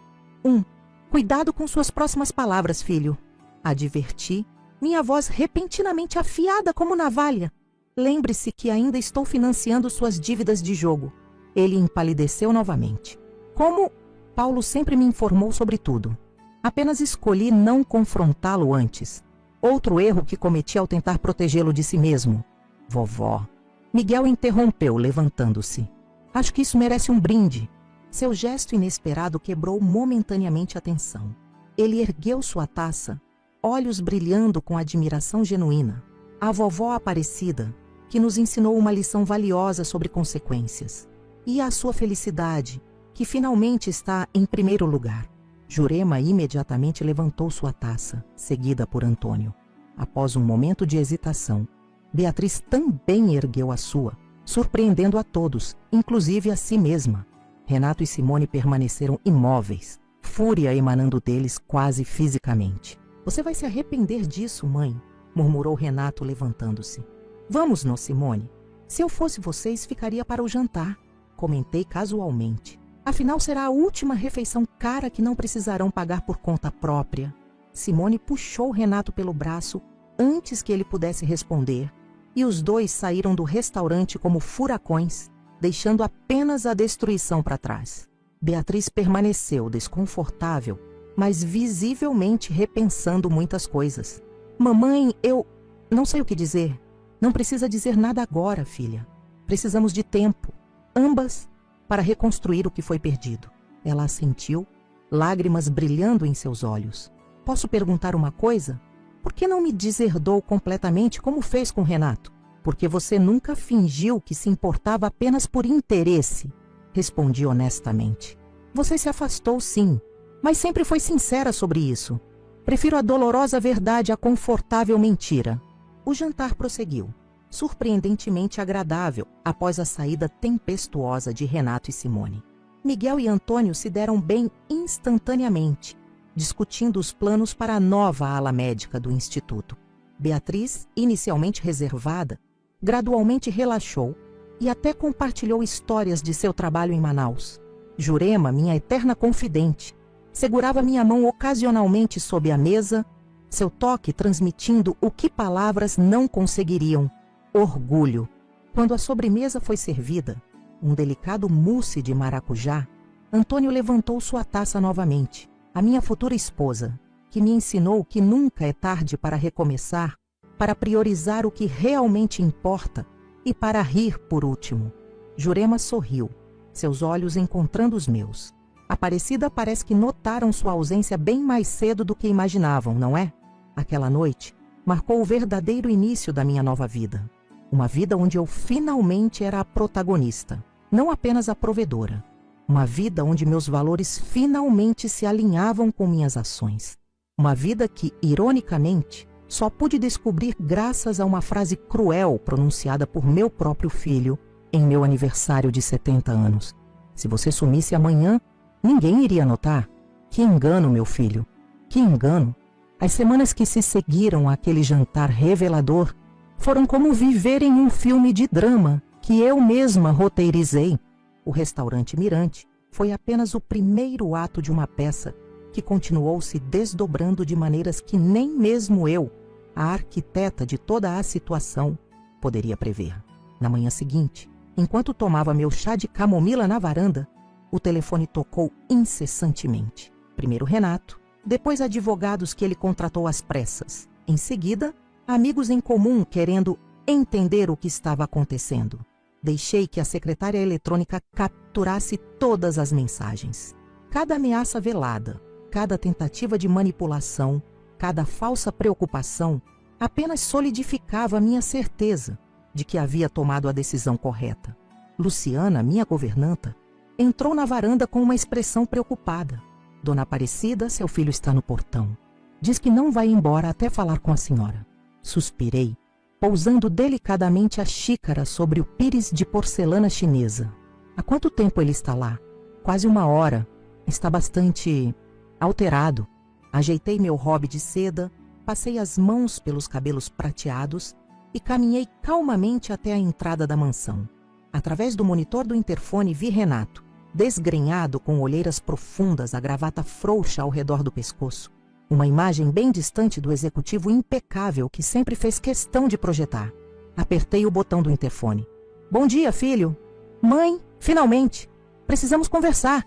Cuidado com suas próximas palavras, filho. Adverti, minha voz repentinamente afiada como navalha. Lembre-se que ainda estou financiando suas dívidas de jogo. Ele empalideceu novamente. Como Paulo sempre me informou sobre tudo. Apenas escolhi não confrontá-lo antes. Outro erro que cometi ao tentar protegê-lo de si mesmo. Vovó. Miguel interrompeu, levantando-se. Acho que isso merece um brinde. Seu gesto inesperado quebrou momentaneamente a tensão. Ele ergueu sua taça, olhos brilhando com admiração genuína. A vovó Aparecida, que nos ensinou uma lição valiosa sobre consequências. E a sua felicidade, que finalmente está em primeiro lugar. Jurema imediatamente levantou sua taça, seguida por Antônio. Após um momento de hesitação, Beatriz também ergueu a sua, surpreendendo a todos, inclusive a si mesma. Renato e Simone permaneceram imóveis, fúria emanando deles quase fisicamente. Você vai se arrepender disso, mãe, murmurou Renato levantando-se. Vamos-nos, Simone. Se eu fosse vocês, ficaria para o jantar, comentei casualmente. Afinal, será a última refeição cara que não precisarão pagar por conta própria. Simone puxou Renato pelo braço antes que ele pudesse responder, e os dois saíram do restaurante como furacões, deixando apenas a destruição para trás. Beatriz permaneceu desconfortável, mas visivelmente repensando muitas coisas. Mamãe, eu não sei o que dizer. Não precisa dizer nada agora, filha. Precisamos de tempo, ambas, para reconstruir o que foi perdido. Ela assentiu, lágrimas brilhando em seus olhos. Posso perguntar uma coisa? Por que não me deserdou completamente como fez com Renato? Porque você nunca fingiu que se importava apenas por interesse, respondi honestamente. Você se afastou, sim, mas sempre foi sincera sobre isso. Prefiro a dolorosa verdade à confortável mentira. O jantar prosseguiu, surpreendentemente agradável após a saída tempestuosa de Renato e Simone. Miguel e Antônio se deram bem instantaneamente, discutindo os planos para a nova ala médica do Instituto. Beatriz, inicialmente reservada, gradualmente relaxou e até compartilhou histórias de seu trabalho em Manaus. Jurema, minha eterna confidente, segurava minha mão ocasionalmente sob a mesa, seu toque transmitindo o que palavras não conseguiriam: orgulho. Quando a sobremesa foi servida, um delicado mousse de maracujá, Antônio levantou sua taça novamente. A minha futura esposa, que me ensinou que nunca é tarde para recomeçar, para priorizar o que realmente importa e para rir por último. Jurema sorriu, seus olhos encontrando os meus. Aparecida parece que notaram sua ausência bem mais cedo do que imaginavam, não é? Aquela noite marcou o verdadeiro início da minha nova vida. Uma vida onde eu finalmente era a protagonista, não apenas a provedora. Uma vida onde meus valores finalmente se alinhavam com minhas ações. Uma vida que, ironicamente, só pude descobrir graças a uma frase cruel pronunciada por meu próprio filho em meu aniversário de 70 anos. Se você sumisse amanhã, ninguém iria notar. Que engano, meu filho. Que engano. As semanas que se seguiram àquele jantar revelador foram como viver em um filme de drama que eu mesma roteirizei. O restaurante Mirante foi apenas o primeiro ato de uma peça que continuou se desdobrando de maneiras que nem mesmo eu, a arquiteta de toda a situação, poderia prever. Na manhã seguinte, enquanto tomava meu chá de camomila na varanda, o telefone tocou incessantemente. Primeiro Renato, depois advogados que ele contratou às pressas. Em seguida, amigos em comum querendo entender o que estava acontecendo. Deixei que a secretária eletrônica capturasse todas as mensagens. Cada ameaça velada, cada tentativa de manipulação, cada falsa preocupação apenas solidificava minha certeza de que havia tomado a decisão correta. Luciana, minha governanta, entrou na varanda com uma expressão preocupada. Dona Aparecida, seu filho está no portão. Diz que não vai embora até falar com a senhora. Suspirei, pousando delicadamente a xícara sobre o pires de porcelana chinesa. Há quanto tempo ele está lá? Quase 1 hora. Está bastante alterado. Ajeitei meu hobby de seda, passei as mãos pelos cabelos prateados e caminhei calmamente até a entrada da mansão. Através do monitor do interfone vi Renato, desgrenhado com olheiras profundas, a gravata frouxa ao redor do pescoço. Uma imagem bem distante do executivo impecável que sempre fez questão de projetar. Apertei o botão do interfone. Bom dia, filho. Mãe, finalmente. Precisamos conversar.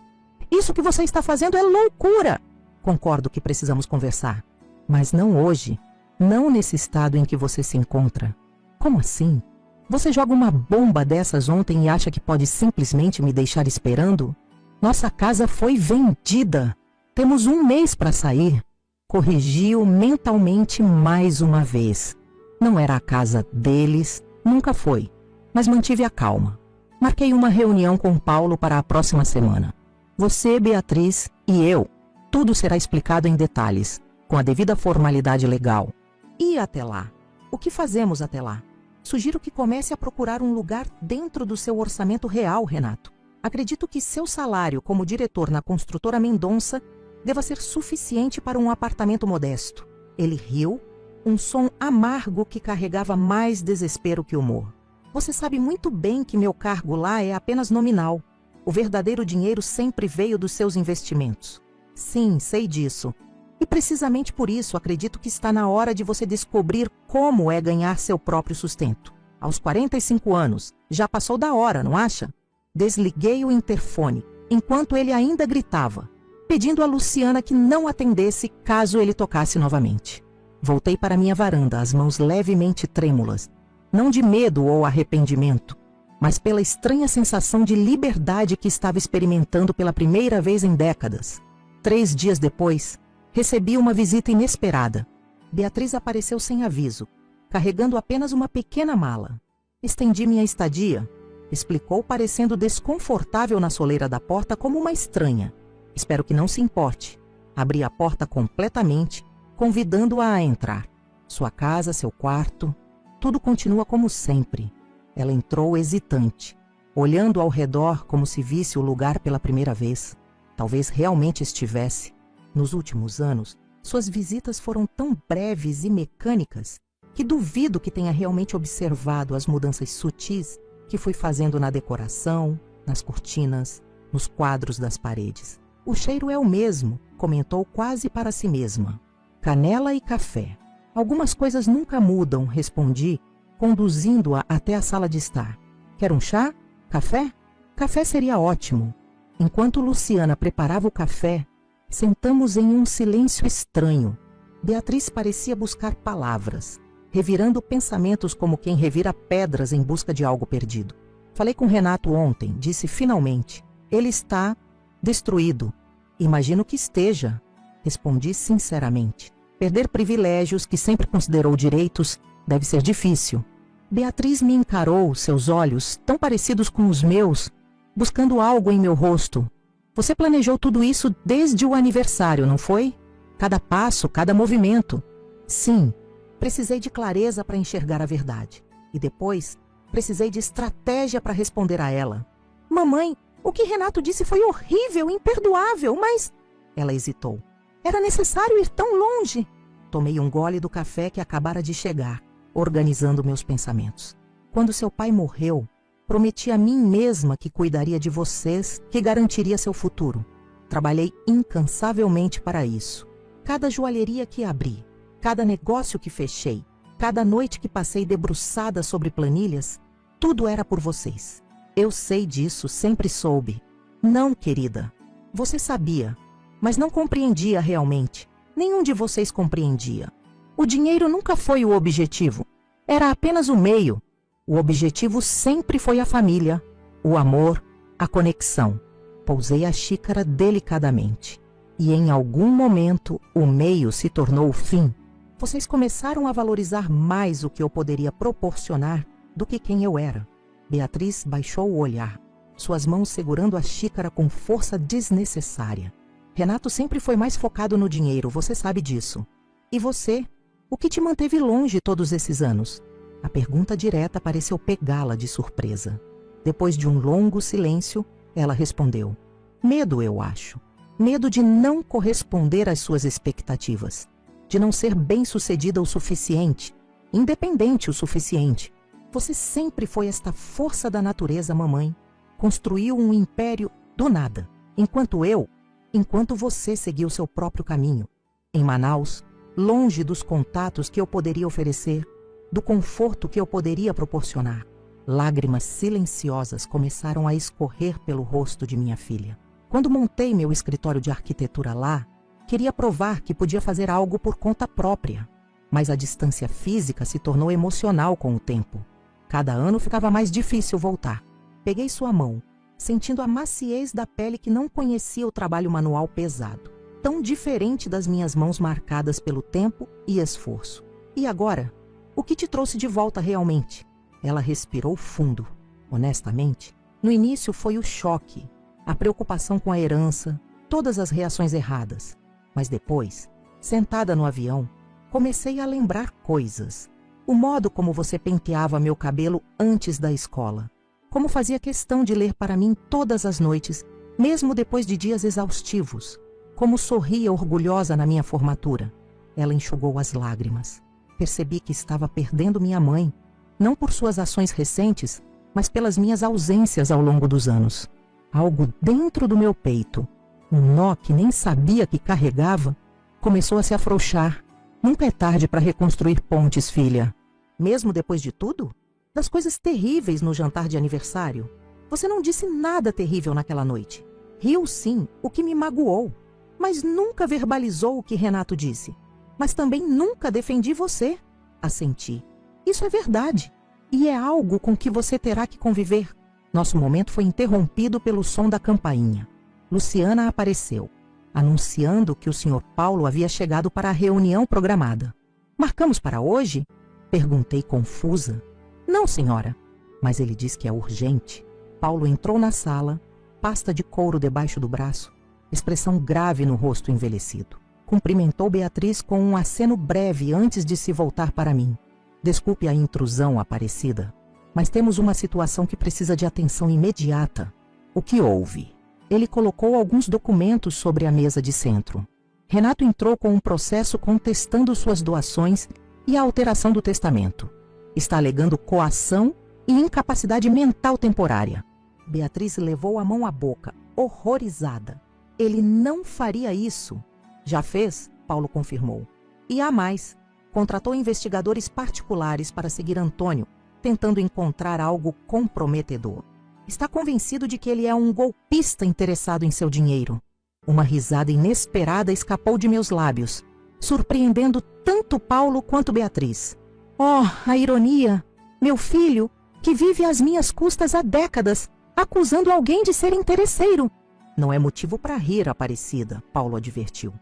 Isso que você está fazendo é loucura. Concordo que precisamos conversar. Mas não hoje. Não nesse estado em que você se encontra. Como assim? Você joga uma bomba dessas ontem e acha que pode simplesmente me deixar esperando? Nossa casa foi vendida. Temos 1 mês para sair. Corrigiu mentalmente mais uma vez. Não era a casa deles, nunca foi, mas mantive a calma. Marquei uma reunião com Paulo para a próxima semana. Você, Beatriz e eu. Tudo será explicado em detalhes, com a devida formalidade legal. E até lá? O que fazemos até lá? Sugiro que comece a procurar um lugar dentro do seu orçamento real, Renato. Acredito que seu salário como diretor na construtora Mendonça deva ser suficiente para um apartamento modesto. Ele riu, um som amargo que carregava mais desespero que humor. Você sabe muito bem que meu cargo lá é apenas nominal. O verdadeiro dinheiro sempre veio dos seus investimentos. Sim, sei disso. E precisamente por isso acredito que está na hora de você descobrir como é ganhar seu próprio sustento. Aos 45 anos, já passou da hora, não acha? Desliguei o interfone, enquanto ele ainda gritava, pedindo a Luciana que não atendesse caso ele tocasse novamente. Voltei para minha varanda, as mãos levemente trêmulas, não de medo ou arrependimento, mas pela estranha sensação de liberdade que estava experimentando pela primeira vez em décadas. 3 dias depois, recebi uma visita inesperada. Beatriz apareceu sem aviso, carregando apenas uma pequena mala. Estendi minha estadia, explicou, parecendo desconfortável na soleira da porta como uma estranha. Espero que não se importe. Abri a porta completamente, convidando-a a entrar. Sua casa, seu quarto, tudo continua como sempre. Ela entrou hesitante, olhando ao redor como se visse o lugar pela primeira vez. Talvez realmente estivesse. Nos últimos anos, suas visitas foram tão breves e mecânicas que duvido que tenha realmente observado as mudanças sutis que fui fazendo na decoração, nas cortinas, nos quadros das paredes. O cheiro é o mesmo, comentou quase para si mesma. Canela e café. Algumas coisas nunca mudam, respondi, conduzindo-a até a sala de estar. Quer um chá? Café? Café seria ótimo. Enquanto Luciana preparava o café, sentamos em um silêncio estranho. Beatriz parecia buscar palavras, revirando pensamentos como quem revira pedras em busca de algo perdido. Falei com Renato ontem, disse finalmente. Ele está destruído. Imagino que esteja, respondi sinceramente. Perder privilégios que sempre considerou direitos deve ser difícil. Beatriz me encarou, seus olhos, tão parecidos com os meus, buscando algo em meu rosto. Você planejou tudo isso desde o aniversário, não foi? Cada passo, cada movimento. Sim, precisei de clareza para enxergar a verdade. E depois, precisei de estratégia para responder a ela. Mamãe, o que Renato disse foi horrível, imperdoável, mas... Ela hesitou. Era necessário ir tão longe? Tomei um gole do café que acabara de chegar, organizando meus pensamentos. Quando seu pai morreu, prometi a mim mesma que cuidaria de vocês, que garantiria seu futuro. Trabalhei incansavelmente para isso. Cada joalheria que abri, cada negócio que fechei, cada noite que passei debruçada sobre planilhas, tudo era por vocês. Eu sei disso, sempre soube. Não, querida. Você sabia, mas não compreendia realmente. Nenhum de vocês compreendia. O dinheiro nunca foi o objetivo. Era apenas o meio. O objetivo sempre foi a família, o amor, a conexão. Pousei a xícara delicadamente. E em algum momento, o meio se tornou o fim. Vocês começaram a valorizar mais o que eu poderia proporcionar do que quem eu era. Beatriz baixou o olhar, suas mãos segurando a xícara com força desnecessária. Renato sempre foi mais focado no dinheiro, você sabe disso. E você? O que te manteve longe todos esses anos? A pergunta direta pareceu pegá-la de surpresa. Depois de um longo silêncio, ela respondeu. Medo, eu acho. Medo de não corresponder às suas expectativas. De não ser bem-sucedida o suficiente, independente o suficiente. Você sempre foi esta força da natureza, mamãe. Construiu um império do nada. Enquanto você seguiu seu próprio caminho. Em Manaus, longe dos contatos que eu poderia oferecer, do conforto que eu poderia proporcionar. Lágrimas silenciosas começaram a escorrer pelo rosto de minha filha. Quando montei meu escritório de arquitetura lá, queria provar que podia fazer algo por conta própria. Mas a distância física se tornou emocional com o tempo. Cada ano ficava mais difícil voltar. Peguei sua mão, sentindo a maciez da pele que não conhecia o trabalho manual pesado, tão diferente das minhas mãos marcadas pelo tempo e esforço. E agora? O que te trouxe de volta realmente? Ela respirou fundo. Honestamente, no início foi o choque, a preocupação com a herança, todas as reações erradas. Mas depois, sentada no avião, comecei a lembrar coisas. O modo como você penteava meu cabelo antes da escola. Como fazia questão de ler para mim todas as noites, mesmo depois de dias exaustivos. Como sorria orgulhosa na minha formatura. Ela enxugou as lágrimas. Percebi que estava perdendo minha mãe, não por suas ações recentes, mas pelas minhas ausências ao longo dos anos. Algo dentro do meu peito, um nó que nem sabia que carregava, começou a se afrouxar. Nunca é tarde para reconstruir pontes, filha. Mesmo depois de tudo? Das coisas terríveis no jantar de aniversário? Você não disse nada terrível naquela noite. Riu sim, o que me magoou, mas nunca verbalizou o que Renato disse. Mas também nunca defendi você, assenti. Isso é verdade. E é algo com que você terá que conviver. Nosso momento foi interrompido pelo som da campainha. Luciana apareceu, anunciando que o Sr. Paulo havia chegado para a reunião programada. Marcamos para hoje? Perguntei confusa. Não, senhora. Mas ele diz que é urgente. Paulo entrou na sala, pasta de couro debaixo do braço, expressão grave no rosto envelhecido. Cumprimentou Beatriz com um aceno breve antes de se voltar para mim. Desculpe a intrusão, Aparecida, mas temos uma situação que precisa de atenção imediata. O que houve? Ele colocou alguns documentos sobre a mesa de centro. Renato entrou com um processo contestando suas doações e a alteração do testamento. Está alegando coação e incapacidade mental temporária. Beatriz levou a mão à boca, horrorizada. Ele não faria isso. Já fez? Paulo confirmou. E há mais. Contratou investigadores particulares para seguir Antônio, tentando encontrar algo comprometedor. Está convencido de que ele é um golpista interessado em seu dinheiro. Uma risada inesperada escapou de meus lábios, surpreendendo tanto Paulo quanto Beatriz. Oh, a ironia! Meu filho, que vive às minhas custas há décadas, acusando alguém de ser interesseiro. Não é motivo para rir, Aparecida, Paulo advertiu.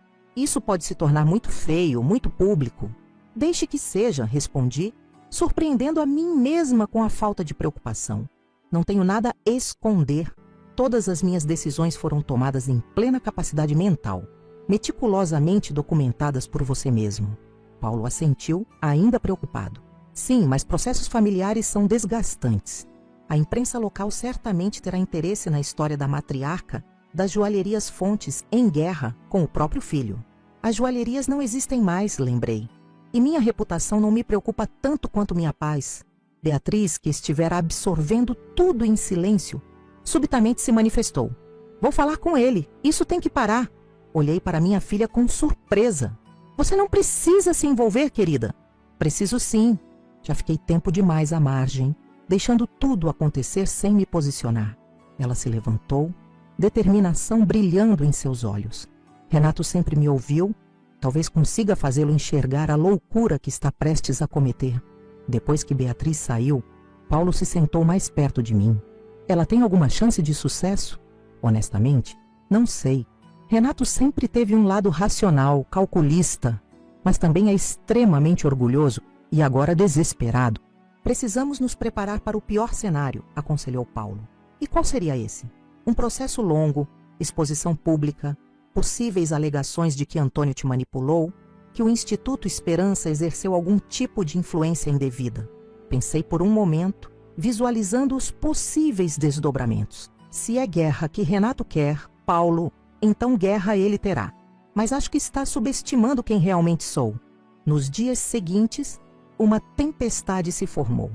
Isso pode se tornar muito feio, muito público. Deixe que seja, respondi, surpreendendo a mim mesma com a falta de preocupação. Não tenho nada a esconder. Todas as minhas decisões foram tomadas em plena capacidade mental, meticulosamente documentadas por você mesmo. Paulo assentiu, ainda preocupado. Sim, mas processos familiares são desgastantes. A imprensa local certamente terá interesse na história da matriarca das joalherias Fontes em guerra com o próprio filho. As joalherias não existem mais, lembrei. E minha reputação não me preocupa tanto quanto minha paz. Beatriz, que estivera absorvendo tudo em silêncio, subitamente se manifestou. Vou falar com ele, isso tem que parar. Olhei para minha filha com surpresa. Você não precisa se envolver, querida. Preciso sim. Já fiquei tempo demais à margem, deixando tudo acontecer sem me posicionar. Ela se levantou, determinação brilhando em seus olhos. Renato sempre me ouviu, talvez consiga fazê-lo enxergar a loucura que está prestes a cometer. Depois que Beatriz saiu, Paulo se sentou mais perto de mim. Ela tem alguma chance de sucesso? Honestamente, não sei. Renato sempre teve um lado racional, calculista, mas também é extremamente orgulhoso e agora desesperado. Precisamos nos preparar para o pior cenário, aconselhou Paulo. E qual seria esse? Um processo longo, exposição pública, possíveis alegações de que Antônio te manipulou, que o Instituto Esperança exerceu algum tipo de influência indevida. Pensei por um momento, visualizando os possíveis desdobramentos. Se é guerra que Renato quer, Paulo, então guerra ele terá. Mas acho que está subestimando quem realmente sou. Nos dias seguintes, uma tempestade se formou.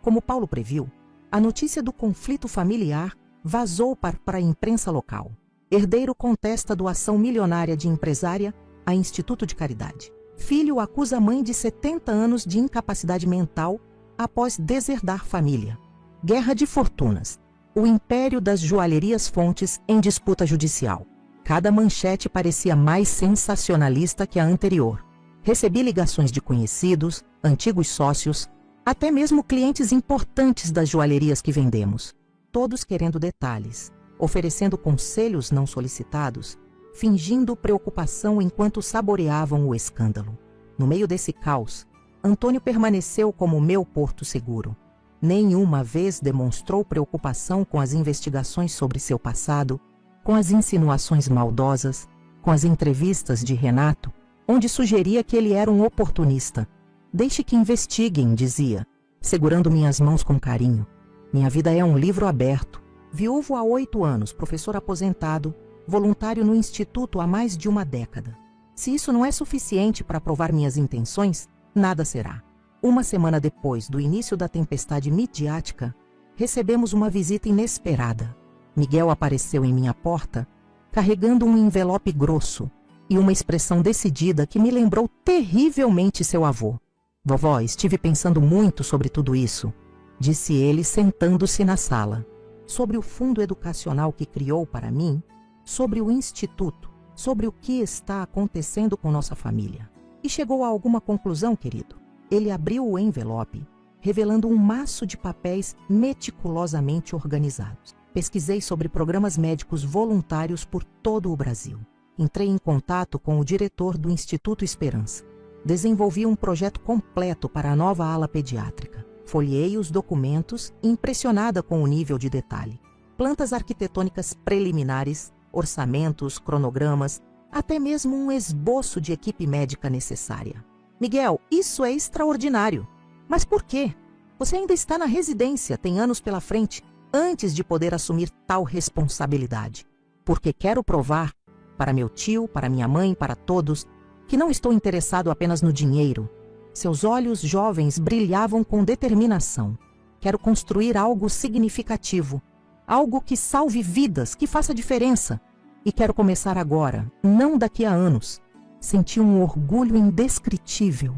Como Paulo previu, a notícia do conflito familiar vazou para a imprensa local. Herdeiro contesta doação milionária de empresária a Instituto de Caridade. Filho acusa mãe de 70 anos de incapacidade mental após deserdar família. Guerra de fortunas. O império das joalherias Fontes em disputa judicial. Cada manchete parecia mais sensacionalista que a anterior. Recebi ligações de conhecidos, antigos sócios, até mesmo clientes importantes das joalherias que vendemos. Todos querendo detalhes, oferecendo conselhos não solicitados, fingindo preocupação enquanto saboreavam o escândalo. No meio desse caos, Antônio permaneceu como meu porto seguro. Nenhuma vez demonstrou preocupação com as investigações sobre seu passado, com as insinuações maldosas, com as entrevistas de Renato, onde sugeria que ele era um oportunista. Deixe que investiguem, dizia, segurando minhas mãos com carinho. Minha vida é um livro aberto. Viúvo há 8 anos, professor aposentado, voluntário no Instituto há mais de uma década. Se isso não é suficiente para provar minhas intenções, nada será. Uma semana depois do início da tempestade midiática, recebemos uma visita inesperada. Miguel apareceu em minha porta, carregando um envelope grosso e uma expressão decidida que me lembrou terrivelmente seu avô. Vovó, estive pensando muito sobre tudo isso, disse ele sentando-se na sala. Sobre o fundo educacional que criou para mim, sobre o instituto, sobre o que está acontecendo com nossa família. E chegou a alguma conclusão, querido? Ele abriu o envelope, revelando um maço de papéis meticulosamente organizados. Pesquisei sobre programas médicos voluntários por todo o Brasil. Entrei em contato com o diretor do Instituto Esperança. Desenvolvi um projeto completo para a nova ala pediátrica. Folheei os documentos, impressionada com o nível de detalhe. Plantas arquitetônicas preliminares, orçamentos, cronogramas, até mesmo um esboço de equipe médica necessária. Miguel, isso é extraordinário. Mas por quê? Você ainda está na residência, tem anos pela frente, antes de poder assumir tal responsabilidade. Porque quero provar, para meu tio, para minha mãe, para todos, que não estou interessado apenas no dinheiro. Seus olhos jovens brilhavam com determinação. Quero construir algo significativo, algo que salve vidas, que faça diferença. E quero começar agora, não daqui a anos. Senti um orgulho indescritível.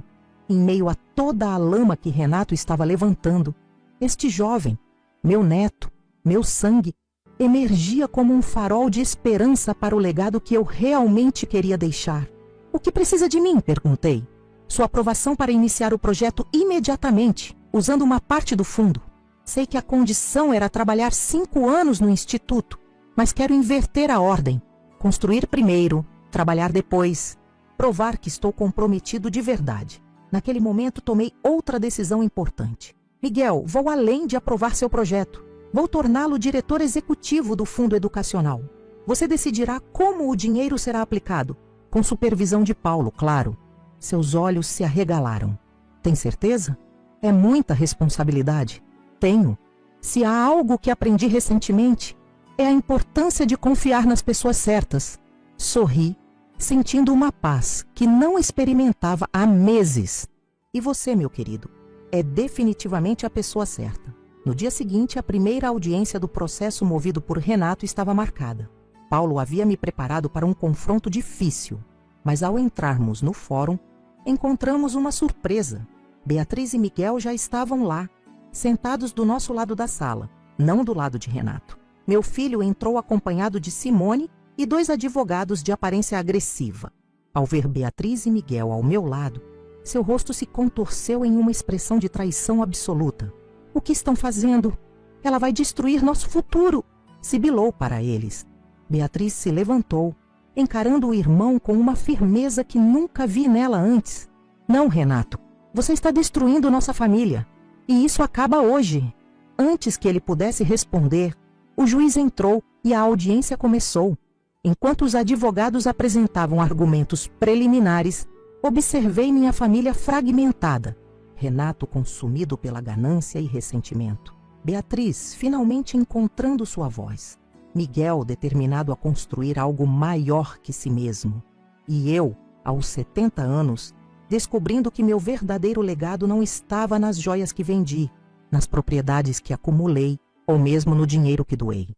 Em meio a toda a lama que Renato estava levantando, este jovem, meu neto, meu sangue, emergia como um farol de esperança para o legado que eu realmente queria deixar. O que precisa de mim? Perguntei. Sua aprovação para iniciar o projeto imediatamente, usando uma parte do fundo. Sei que a condição era trabalhar 5 anos no instituto, mas quero inverter a ordem. Construir primeiro, trabalhar depois. Provar que estou comprometido de verdade. Naquele momento, tomei outra decisão importante. Miguel, vou além de aprovar seu projeto. Vou torná-lo diretor executivo do Fundo Educacional. Você decidirá como o dinheiro será aplicado. Com supervisão de Paulo, claro. Seus olhos se arregalaram. Tem certeza? É muita responsabilidade. Tenho. Se há algo que aprendi recentemente, é a importância de confiar nas pessoas certas. Sorri, sentindo uma paz que não experimentava há meses. E você, meu querido, é definitivamente a pessoa certa. No dia seguinte, a primeira audiência do processo movido por Renato estava marcada. Paulo havia me preparado para um confronto difícil, mas ao entrarmos no fórum, encontramos uma surpresa. Beatriz e Miguel já estavam lá, sentados do nosso lado da sala, não do lado de Renato. Meu filho entrou acompanhado de Simone e 2 advogados de aparência agressiva. Ao ver Beatriz e Miguel ao meu lado, seu rosto se contorceu em uma expressão de traição absoluta. O que estão fazendo? Ela vai destruir nosso futuro, sibilou para eles. Beatriz se levantou, encarando o irmão com uma firmeza que nunca vi nela antes. Não, Renato, você está destruindo nossa família. E isso acaba hoje. Antes que ele pudesse responder, o juiz entrou e a audiência começou. Enquanto os advogados apresentavam argumentos preliminares, observei minha família fragmentada. Renato consumido pela ganância e ressentimento. Beatriz finalmente encontrando sua voz. Miguel determinado a construir algo maior que si mesmo. E eu, aos 70 anos, descobrindo que meu verdadeiro legado não estava nas joias que vendi, nas propriedades que acumulei ou mesmo no dinheiro que doei.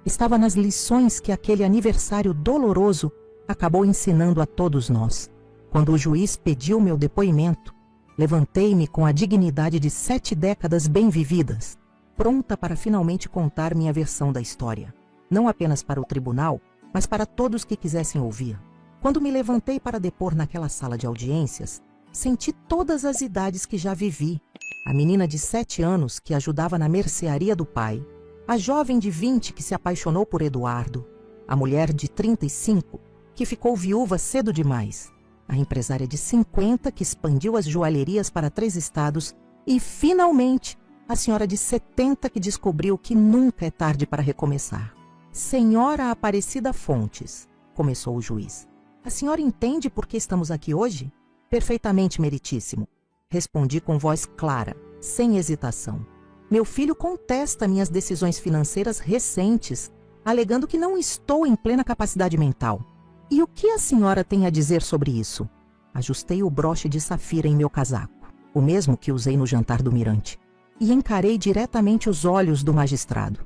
Estava nas lições que aquele aniversário doloroso acabou ensinando a todos nós. Quando o juiz pediu meu depoimento, levantei-me com a dignidade de 7 décadas bem vividas, pronta para finalmente contar minha versão da história. Não apenas para o tribunal, mas para todos que quisessem ouvir. Quando me levantei para depor naquela sala de audiências, senti todas as idades que já vivi. A menina de 7 anos que ajudava na mercearia do pai, a jovem de 20 que se apaixonou por Eduardo, a mulher de 35 que ficou viúva cedo demais, a empresária de 50 que expandiu as joalherias para 3 estados e, finalmente, a senhora de 70 que descobriu que nunca é tarde para recomeçar. Senhora Aparecida Fontes, começou o juiz. A senhora entende por que estamos aqui hoje? Perfeitamente, meritíssimo. Respondi com voz clara, sem hesitação. Meu filho contesta minhas decisões financeiras recentes, alegando que não estou em plena capacidade mental. E o que a senhora tem a dizer sobre isso? Ajustei o broche de safira em meu casaco, o mesmo que usei no jantar do Mirante, e encarei diretamente os olhos do magistrado.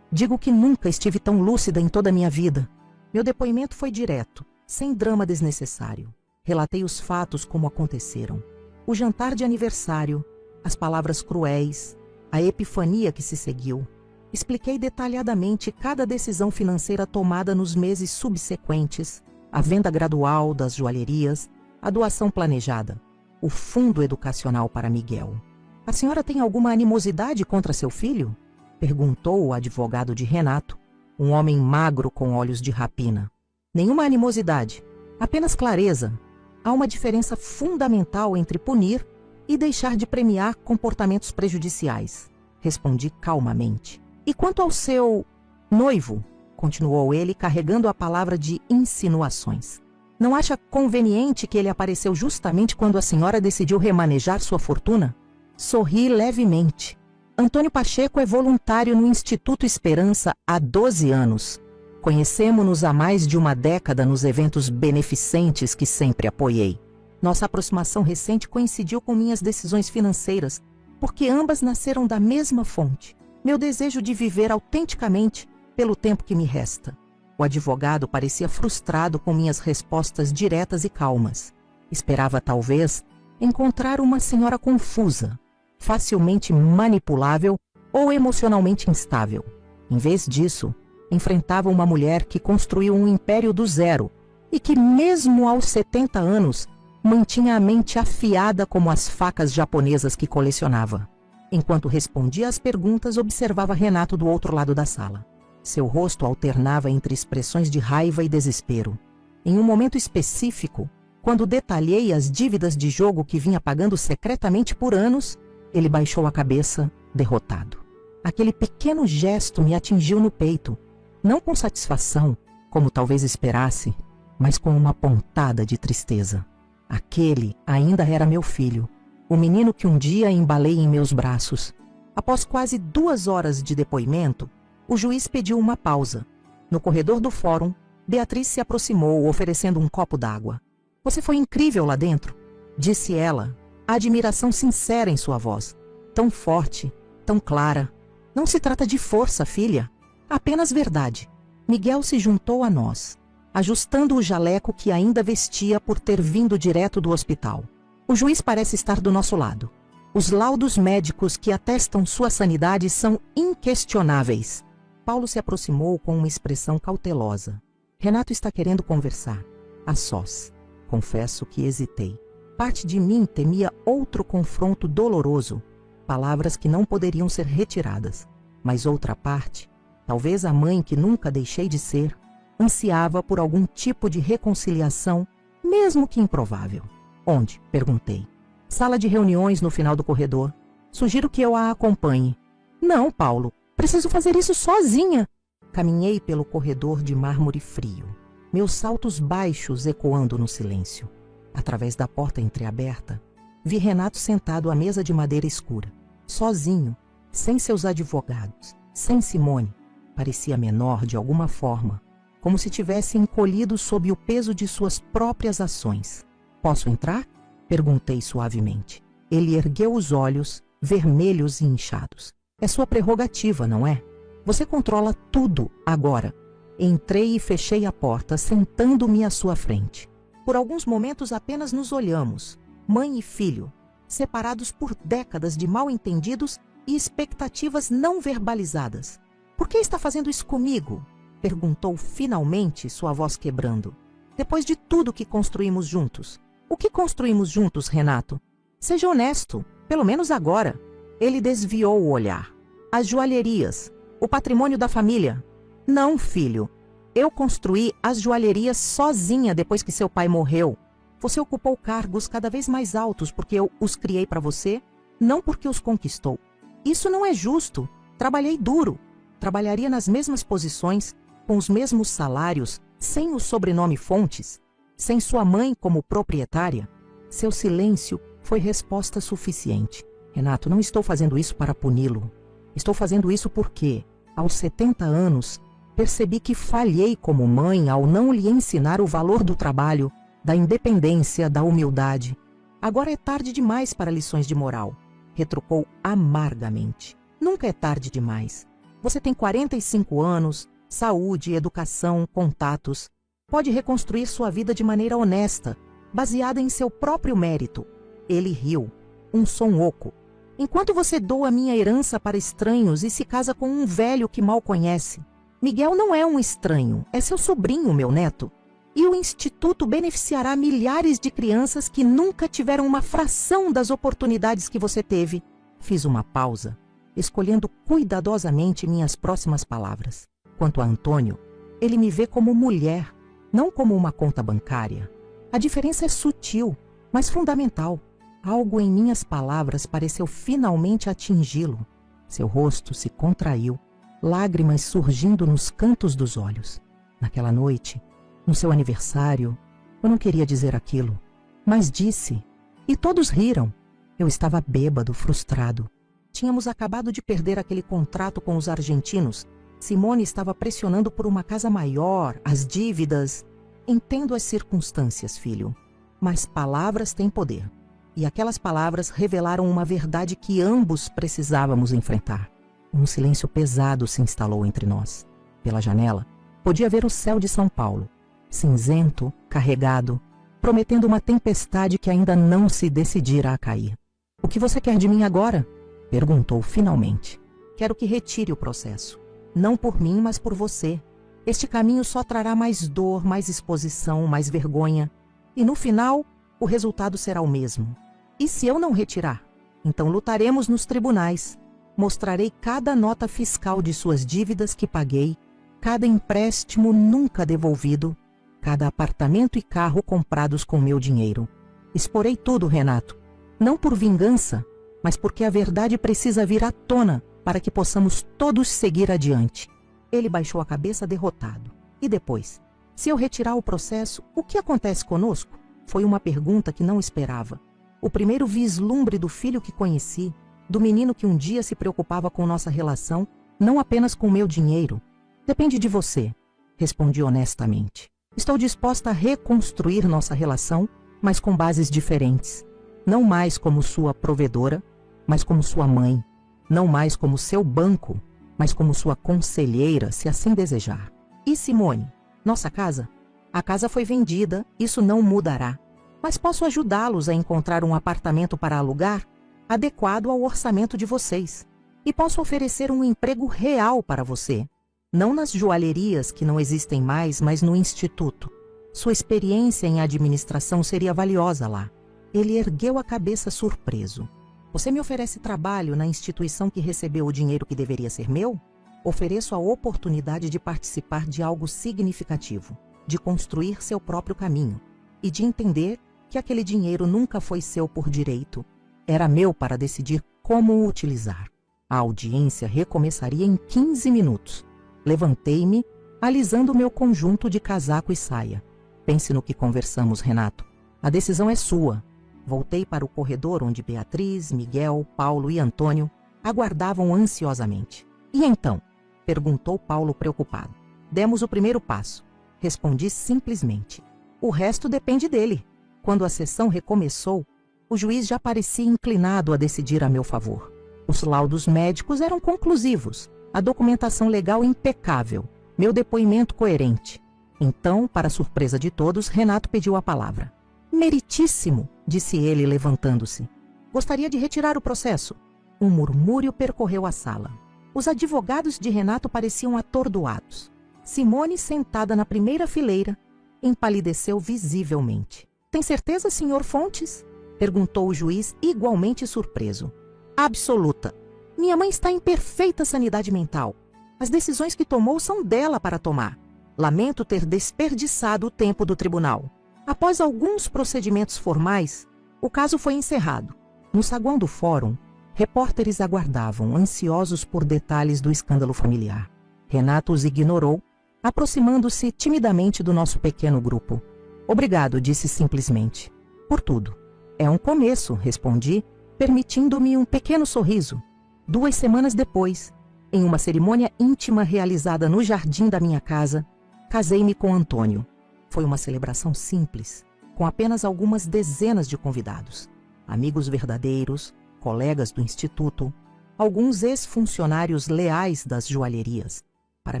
Digo que nunca estive tão lúcida em toda a minha vida. Meu depoimento foi direto, sem drama desnecessário. Relatei os fatos como aconteceram. O jantar de aniversário, as palavras cruéis, a epifania que se seguiu. Expliquei detalhadamente cada decisão financeira tomada nos meses subsequentes, a venda gradual das joalherias, a doação planejada, o fundo educacional para Miguel. A senhora tem alguma animosidade contra seu filho? Perguntou o advogado de Renato, um homem magro com olhos de rapina. Nenhuma animosidade, apenas clareza. Há uma diferença fundamental entre punir e deixar de premiar comportamentos prejudiciais. Respondi calmamente. E quanto ao seu noivo? Continuou ele, carregando a palavra de insinuações. Não acha conveniente que ele apareceu justamente quando a senhora decidiu remanejar sua fortuna? Sorri levemente. Antônio Pacheco é voluntário no Instituto Esperança há 12 anos. Conhecemo-nos há mais de uma década nos eventos beneficentes que sempre apoiei. Nossa aproximação recente coincidiu com minhas decisões financeiras, porque ambas nasceram da mesma fonte. Meu desejo de viver autenticamente pelo tempo que me resta. O advogado parecia frustrado com minhas respostas diretas e calmas. Esperava, talvez, encontrar uma senhora confusa, facilmente manipulável ou emocionalmente instável. Em vez disso, enfrentava uma mulher que construiu um império do zero e que, mesmo aos 70 anos, mantinha a mente afiada como as facas japonesas que colecionava. Enquanto respondia às perguntas, observava Renato do outro lado da sala. Seu rosto alternava entre expressões de raiva e desespero. Em um momento específico, quando detalhei as dívidas de jogo que vinha pagando secretamente por anos, ele baixou a cabeça, derrotado. Aquele pequeno gesto me atingiu no peito, não com satisfação, como talvez esperasse, mas com uma pontada de tristeza. Aquele ainda era meu filho, o menino que um dia embalei em meus braços. Após quase 2 horas de depoimento, o juiz pediu uma pausa. No corredor do fórum, Beatriz se aproximou, oferecendo um copo d'água. Você foi incrível lá dentro, disse ela, a admiração sincera em sua voz. Tão forte, tão clara. Não se trata de força, filha. Apenas verdade. Miguel se juntou a nós, ajustando o jaleco que ainda vestia por ter vindo direto do hospital. O juiz parece estar do nosso lado. Os laudos médicos que atestam sua sanidade são inquestionáveis. Paulo se aproximou com uma expressão cautelosa. Renato está querendo conversar. A sós. Confesso que hesitei. Parte de mim temia outro confronto doloroso, palavras que não poderiam ser retiradas. Mas outra parte, talvez a mãe que nunca deixei de ser, ansiava por algum tipo de reconciliação, mesmo que improvável. Onde? Perguntei. Sala de reuniões no final do corredor. Sugiro que eu a acompanhe. Não, Paulo. Preciso fazer isso sozinha. Caminhei pelo corredor de mármore frio, meus saltos baixos ecoando no silêncio. Através da porta entreaberta, vi Renato sentado à mesa de madeira escura, sozinho, sem seus advogados, sem Simone. Parecia menor de alguma forma, como se tivesse encolhido sob o peso de suas próprias ações. Posso entrar? Perguntei suavemente. Ele ergueu os olhos, vermelhos e inchados. É sua prerrogativa, não é? Você controla tudo agora. Entrei e fechei a porta, sentando-me à sua frente. Por alguns momentos apenas nos olhamos, mãe e filho, separados por décadas de mal-entendidos e expectativas não verbalizadas. Por que está fazendo isso comigo? Perguntou finalmente, sua voz quebrando. Depois de tudo que construímos juntos. O que construímos juntos, Renato? Seja honesto, pelo menos agora. Ele desviou o olhar. As joalherias, o patrimônio da família. Não, filho. Eu construí as joalherias sozinha depois que seu pai morreu. Você ocupou cargos cada vez mais altos porque eu os criei para você, não porque os conquistou. Isso não é justo. Trabalhei duro. Trabalharia nas mesmas posições, com os mesmos salários, sem o sobrenome Fontes, sem sua mãe como proprietária. Seu silêncio foi resposta suficiente. Renato, não estou fazendo isso para puni-lo. Estou fazendo isso porque, aos 70 anos, percebi que falhei como mãe ao não lhe ensinar o valor do trabalho, da independência, da humildade. Agora é tarde demais para lições de moral. Retrucou amargamente. Nunca é tarde demais. Você tem 45 anos, saúde, educação, contatos. Pode reconstruir sua vida de maneira honesta, baseada em seu próprio mérito. Ele riu, um som oco. Enquanto você doa minha herança para estranhos e se casa com um velho que mal conhece. Miguel não é um estranho, é seu sobrinho, meu neto. E o Instituto beneficiará milhares de crianças que nunca tiveram uma fração das oportunidades que você teve. Fiz uma pausa, escolhendo cuidadosamente minhas próximas palavras. Quanto a Antônio, ele me vê como mulher, não como uma conta bancária. A diferença é sutil, mas fundamental. Algo em minhas palavras pareceu finalmente atingi-lo. Seu rosto se contraiu, lágrimas surgindo nos cantos dos olhos. Naquela noite, no seu aniversário, eu não queria dizer aquilo, mas disse, e todos riram. Eu estava bêbado, frustrado. Tínhamos acabado de perder aquele contrato com os argentinos. Simone estava pressionando por uma casa maior, as dívidas. Entendo as circunstâncias, filho, mas palavras têm poder. E aquelas palavras revelaram uma verdade que ambos precisávamos enfrentar. Um silêncio pesado se instalou entre nós. Pela janela, podia ver o céu de São Paulo, cinzento, carregado, prometendo uma tempestade que ainda não se decidira a cair. "O que você quer de mim agora?" perguntou finalmente. "Quero que retire o processo. Não por mim, mas por você. Este caminho só trará mais dor, mais exposição, mais vergonha. E no final, o resultado será o mesmo. E se eu não retirar? Então lutaremos nos tribunais. Mostrarei cada nota fiscal de suas dívidas que paguei, cada empréstimo nunca devolvido, cada apartamento e carro comprados com meu dinheiro. Exporei tudo, Renato. Não por vingança, mas porque a verdade precisa vir à tona para que possamos todos seguir adiante." Ele baixou a cabeça derrotado. "E depois? Se eu retirar o processo, o que acontece conosco?" Foi uma pergunta que não esperava. O primeiro vislumbre do filho que conheci, do menino que um dia se preocupava com nossa relação, não apenas com meu dinheiro. "Depende de você", respondi honestamente. "Estou disposta a reconstruir nossa relação, mas com bases diferentes. Não mais como sua provedora, mas como sua mãe. Não mais como seu banco, mas como sua conselheira, se assim desejar. E Simone, nossa casa? A casa foi vendida, isso não mudará. Mas posso ajudá-los a encontrar um apartamento para alugar adequado ao orçamento de vocês. E posso oferecer um emprego real para você. Não nas joalherias que não existem mais, mas no instituto. Sua experiência em administração seria valiosa lá." Ele ergueu a cabeça surpreso. "Você me oferece trabalho na instituição que recebeu o dinheiro que deveria ser meu? Ofereço a oportunidade de participar de algo significativo, de construir seu próprio caminho e de entender que aquele dinheiro nunca foi seu por direito. Era meu para decidir como o utilizar." A audiência recomeçaria em 15 minutos. Levantei-me, alisando meu conjunto de casaco e saia. "Pense no que conversamos, Renato. A decisão é sua." Voltei para o corredor onde Beatriz, Miguel, Paulo e Antônio aguardavam ansiosamente. "E então?" perguntou Paulo preocupado. "Demos o primeiro passo." Respondi simplesmente. "O resto depende dele." Quando a sessão recomeçou, o juiz já parecia inclinado a decidir a meu favor. Os laudos médicos eram conclusivos, a documentação legal impecável, meu depoimento coerente. Então, para surpresa de todos, Renato pediu a palavra. "Meritíssimo", disse ele, levantando-se. "Gostaria de retirar o processo." Um murmúrio percorreu a sala. Os advogados de Renato pareciam atordoados. Simone, sentada na primeira fileira, empalideceu visivelmente. "Tem certeza, senhor Fontes?" perguntou o juiz, igualmente surpreso. "Absoluta. Minha mãe está em perfeita sanidade mental. As decisões que tomou são dela para tomar. Lamento ter desperdiçado o tempo do tribunal." Após alguns procedimentos formais, o caso foi encerrado. No saguão do fórum, repórteres aguardavam, ansiosos por detalhes do escândalo familiar. Renato os ignorou, aproximando-se timidamente do nosso pequeno grupo. "Obrigado", disse simplesmente. "Por tudo." "É um começo", respondi, permitindo-me um pequeno sorriso. 2 semanas depois, em uma cerimônia íntima realizada no jardim da minha casa, casei-me com Antônio. Foi uma celebração simples, com apenas algumas dezenas de convidados. Amigos verdadeiros, colegas do instituto, alguns ex-funcionários leais das joalherias. Para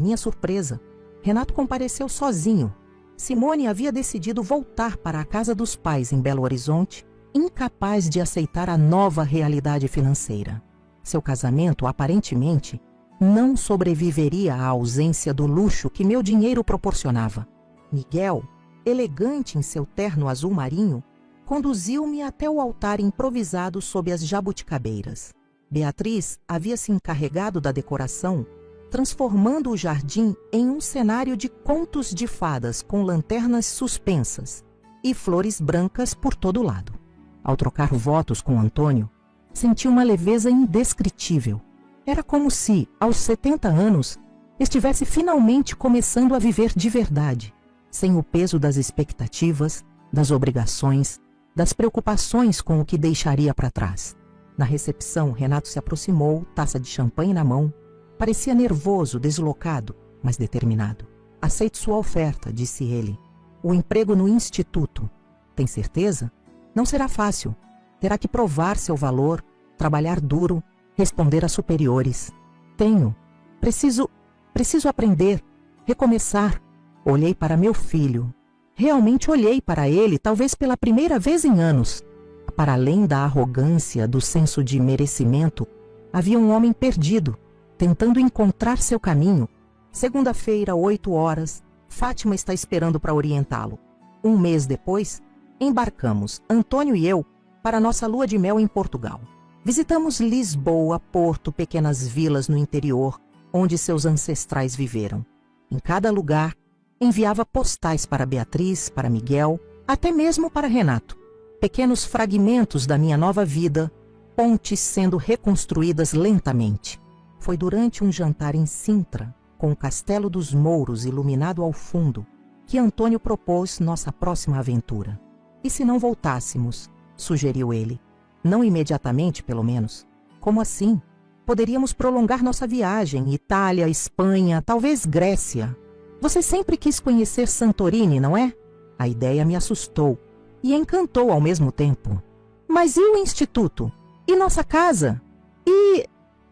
minha surpresa, Renato compareceu sozinho. Simone havia decidido voltar para a casa dos pais em Belo Horizonte, incapaz de aceitar a nova realidade financeira. Seu casamento, aparentemente, não sobreviveria à ausência do luxo que meu dinheiro proporcionava. Miguel, elegante em seu terno azul marinho, conduziu-me até o altar improvisado sob as jabuticabeiras. Beatriz havia se encarregado da decoração, transformando o jardim em um cenário de contos de fadas com lanternas suspensas e flores brancas por todo lado. Ao trocar votos com Antônio, senti uma leveza indescritível. Era como se, aos 70 anos, estivesse finalmente começando a viver de verdade, sem o peso das expectativas, das obrigações, das preocupações com o que deixaria para trás. Na recepção, Renato se aproximou, taça de champanhe na mão. Parecia nervoso, deslocado, mas determinado. Aceito sua oferta, disse ele. O emprego no instituto. Tem certeza? Não será fácil. Terá que provar seu valor, trabalhar duro, responder a superiores. Tenho. Preciso aprender, recomeçar. Olhei para meu filho. Realmente olhei para ele, talvez pela primeira vez em anos. Para além da arrogância, do senso de merecimento, havia um homem perdido, tentando encontrar seu caminho. Segunda-feira, 8 horas, Fátima está esperando para orientá-lo. Um mês depois, embarcamos, Antônio e eu, para nossa lua de mel em Portugal. Visitamos Lisboa, Porto, pequenas vilas no interior, onde seus ancestrais viveram. Em cada lugar, enviava postais para Beatriz, para Miguel, até mesmo para Renato. Pequenos fragmentos da minha nova vida, pontes sendo reconstruídas lentamente. Foi durante um jantar em Sintra, com o Castelo dos Mouros iluminado ao fundo, que Antônio propôs nossa próxima aventura. E se não voltássemos? Sugeriu ele. Não imediatamente, pelo menos. Como assim? Poderíamos prolongar nossa viagem, Itália, Espanha, talvez Grécia. Você sempre quis conhecer Santorini, não é? A ideia me assustou e encantou ao mesmo tempo. Mas e o instituto? E nossa casa? E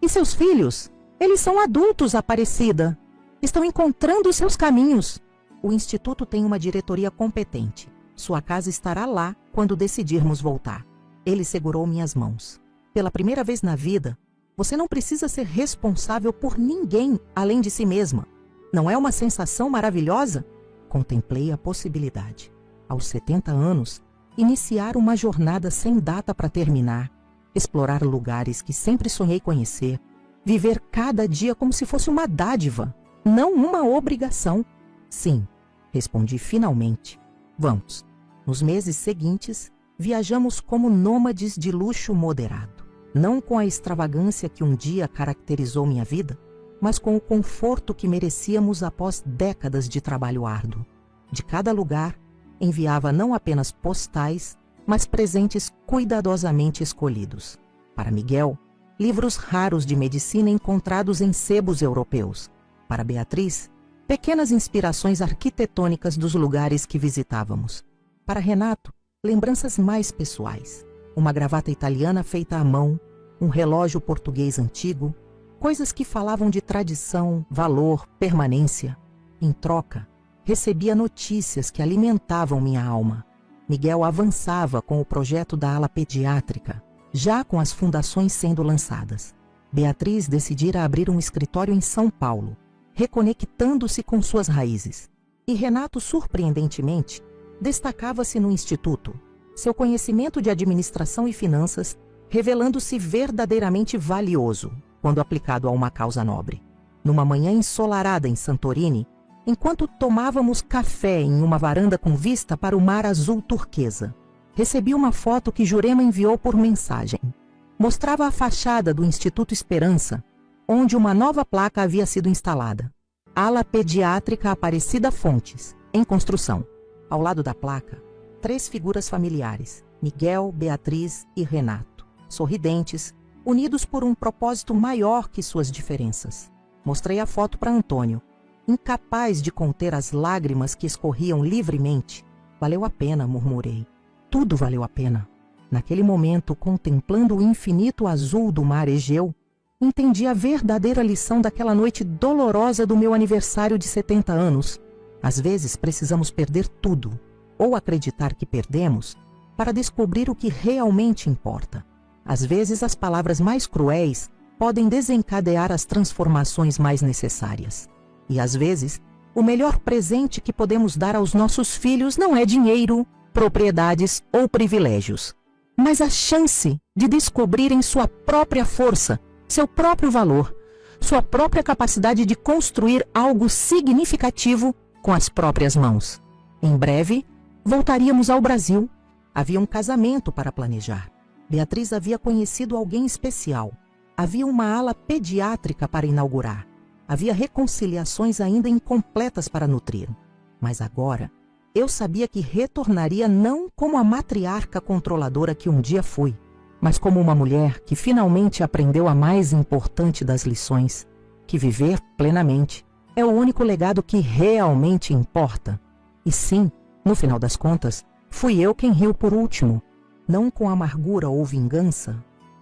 seus filhos? Eles são adultos, Aparecida. Estão encontrando os seus caminhos. O instituto tem uma diretoria competente. Sua casa estará lá quando decidirmos voltar. Ele segurou minhas mãos. Pela primeira vez na vida, você não precisa ser responsável por ninguém além de si mesma. Não é uma sensação maravilhosa? Contemplei a possibilidade. Aos 70 anos, iniciar uma jornada sem data para terminar, explorar lugares que sempre sonhei conhecer, viver cada dia como se fosse uma dádiva, não uma obrigação. Sim, respondi finalmente. Vamos. Nos meses seguintes, viajamos como nômades de luxo moderado. Não com a extravagância que um dia caracterizou minha vida, mas com o conforto que merecíamos após décadas de trabalho árduo. De cada lugar, enviava não apenas postais, mas presentes cuidadosamente escolhidos. Para Miguel, livros raros de medicina encontrados em sebos europeus. Para Beatriz, pequenas inspirações arquitetônicas dos lugares que visitávamos. Para Renato, lembranças mais pessoais. Uma gravata italiana feita à mão, um relógio português antigo, coisas que falavam de tradição, valor, permanência. Em troca, recebia notícias que alimentavam minha alma. Miguel avançava com o projeto da ala pediátrica, já com as fundações sendo lançadas. Beatriz decidira abrir um escritório em São Paulo, reconectando-se com suas raízes. E Renato, surpreendentemente, destacava-se no instituto, seu conhecimento de administração e finanças revelando-se verdadeiramente valioso quando aplicado a uma causa nobre. Numa manhã ensolarada em Santorini, enquanto tomávamos café em uma varanda com vista para o mar azul turquesa, recebi uma foto que Jurema enviou por mensagem. Mostrava a fachada do Instituto Esperança, onde uma nova placa havia sido instalada. Ala Pediátrica Aparecida Fontes, em construção. Ao lado da placa, 3 figuras familiares, Miguel, Beatriz e Renato, sorridentes, unidos por um propósito maior que suas diferenças. Mostrei a foto para Antônio, incapaz de conter as lágrimas que escorriam livremente. Valeu a pena, murmurei. Tudo valeu a pena. Naquele momento, contemplando o infinito azul do mar Egeu, entendi a verdadeira lição daquela noite dolorosa do meu aniversário de 70 anos. Às vezes precisamos perder tudo, ou acreditar que perdemos, para descobrir o que realmente importa. Às vezes as palavras mais cruéis podem desencadear as transformações mais necessárias. E às vezes O melhor presente que podemos dar aos nossos filhos não é dinheiro, propriedades ou privilégios, mas a chance de descobrirem sua própria força, seu próprio valor, sua própria capacidade de construir algo significativo com as próprias mãos. Em breve, voltaríamos ao Brasil. Havia um casamento para planejar. Beatriz havia conhecido alguém especial. Havia uma ala pediátrica para inaugurar. Havia reconciliações ainda incompletas para nutrir. Mas agora, eu sabia que retornaria não como a matriarca controladora que um dia fui, mas como uma mulher que finalmente aprendeu a mais importante das lições, que viver plenamente é o único legado que realmente importa. E sim, no final das contas, fui eu quem riu por último, não com amargura ou vingança,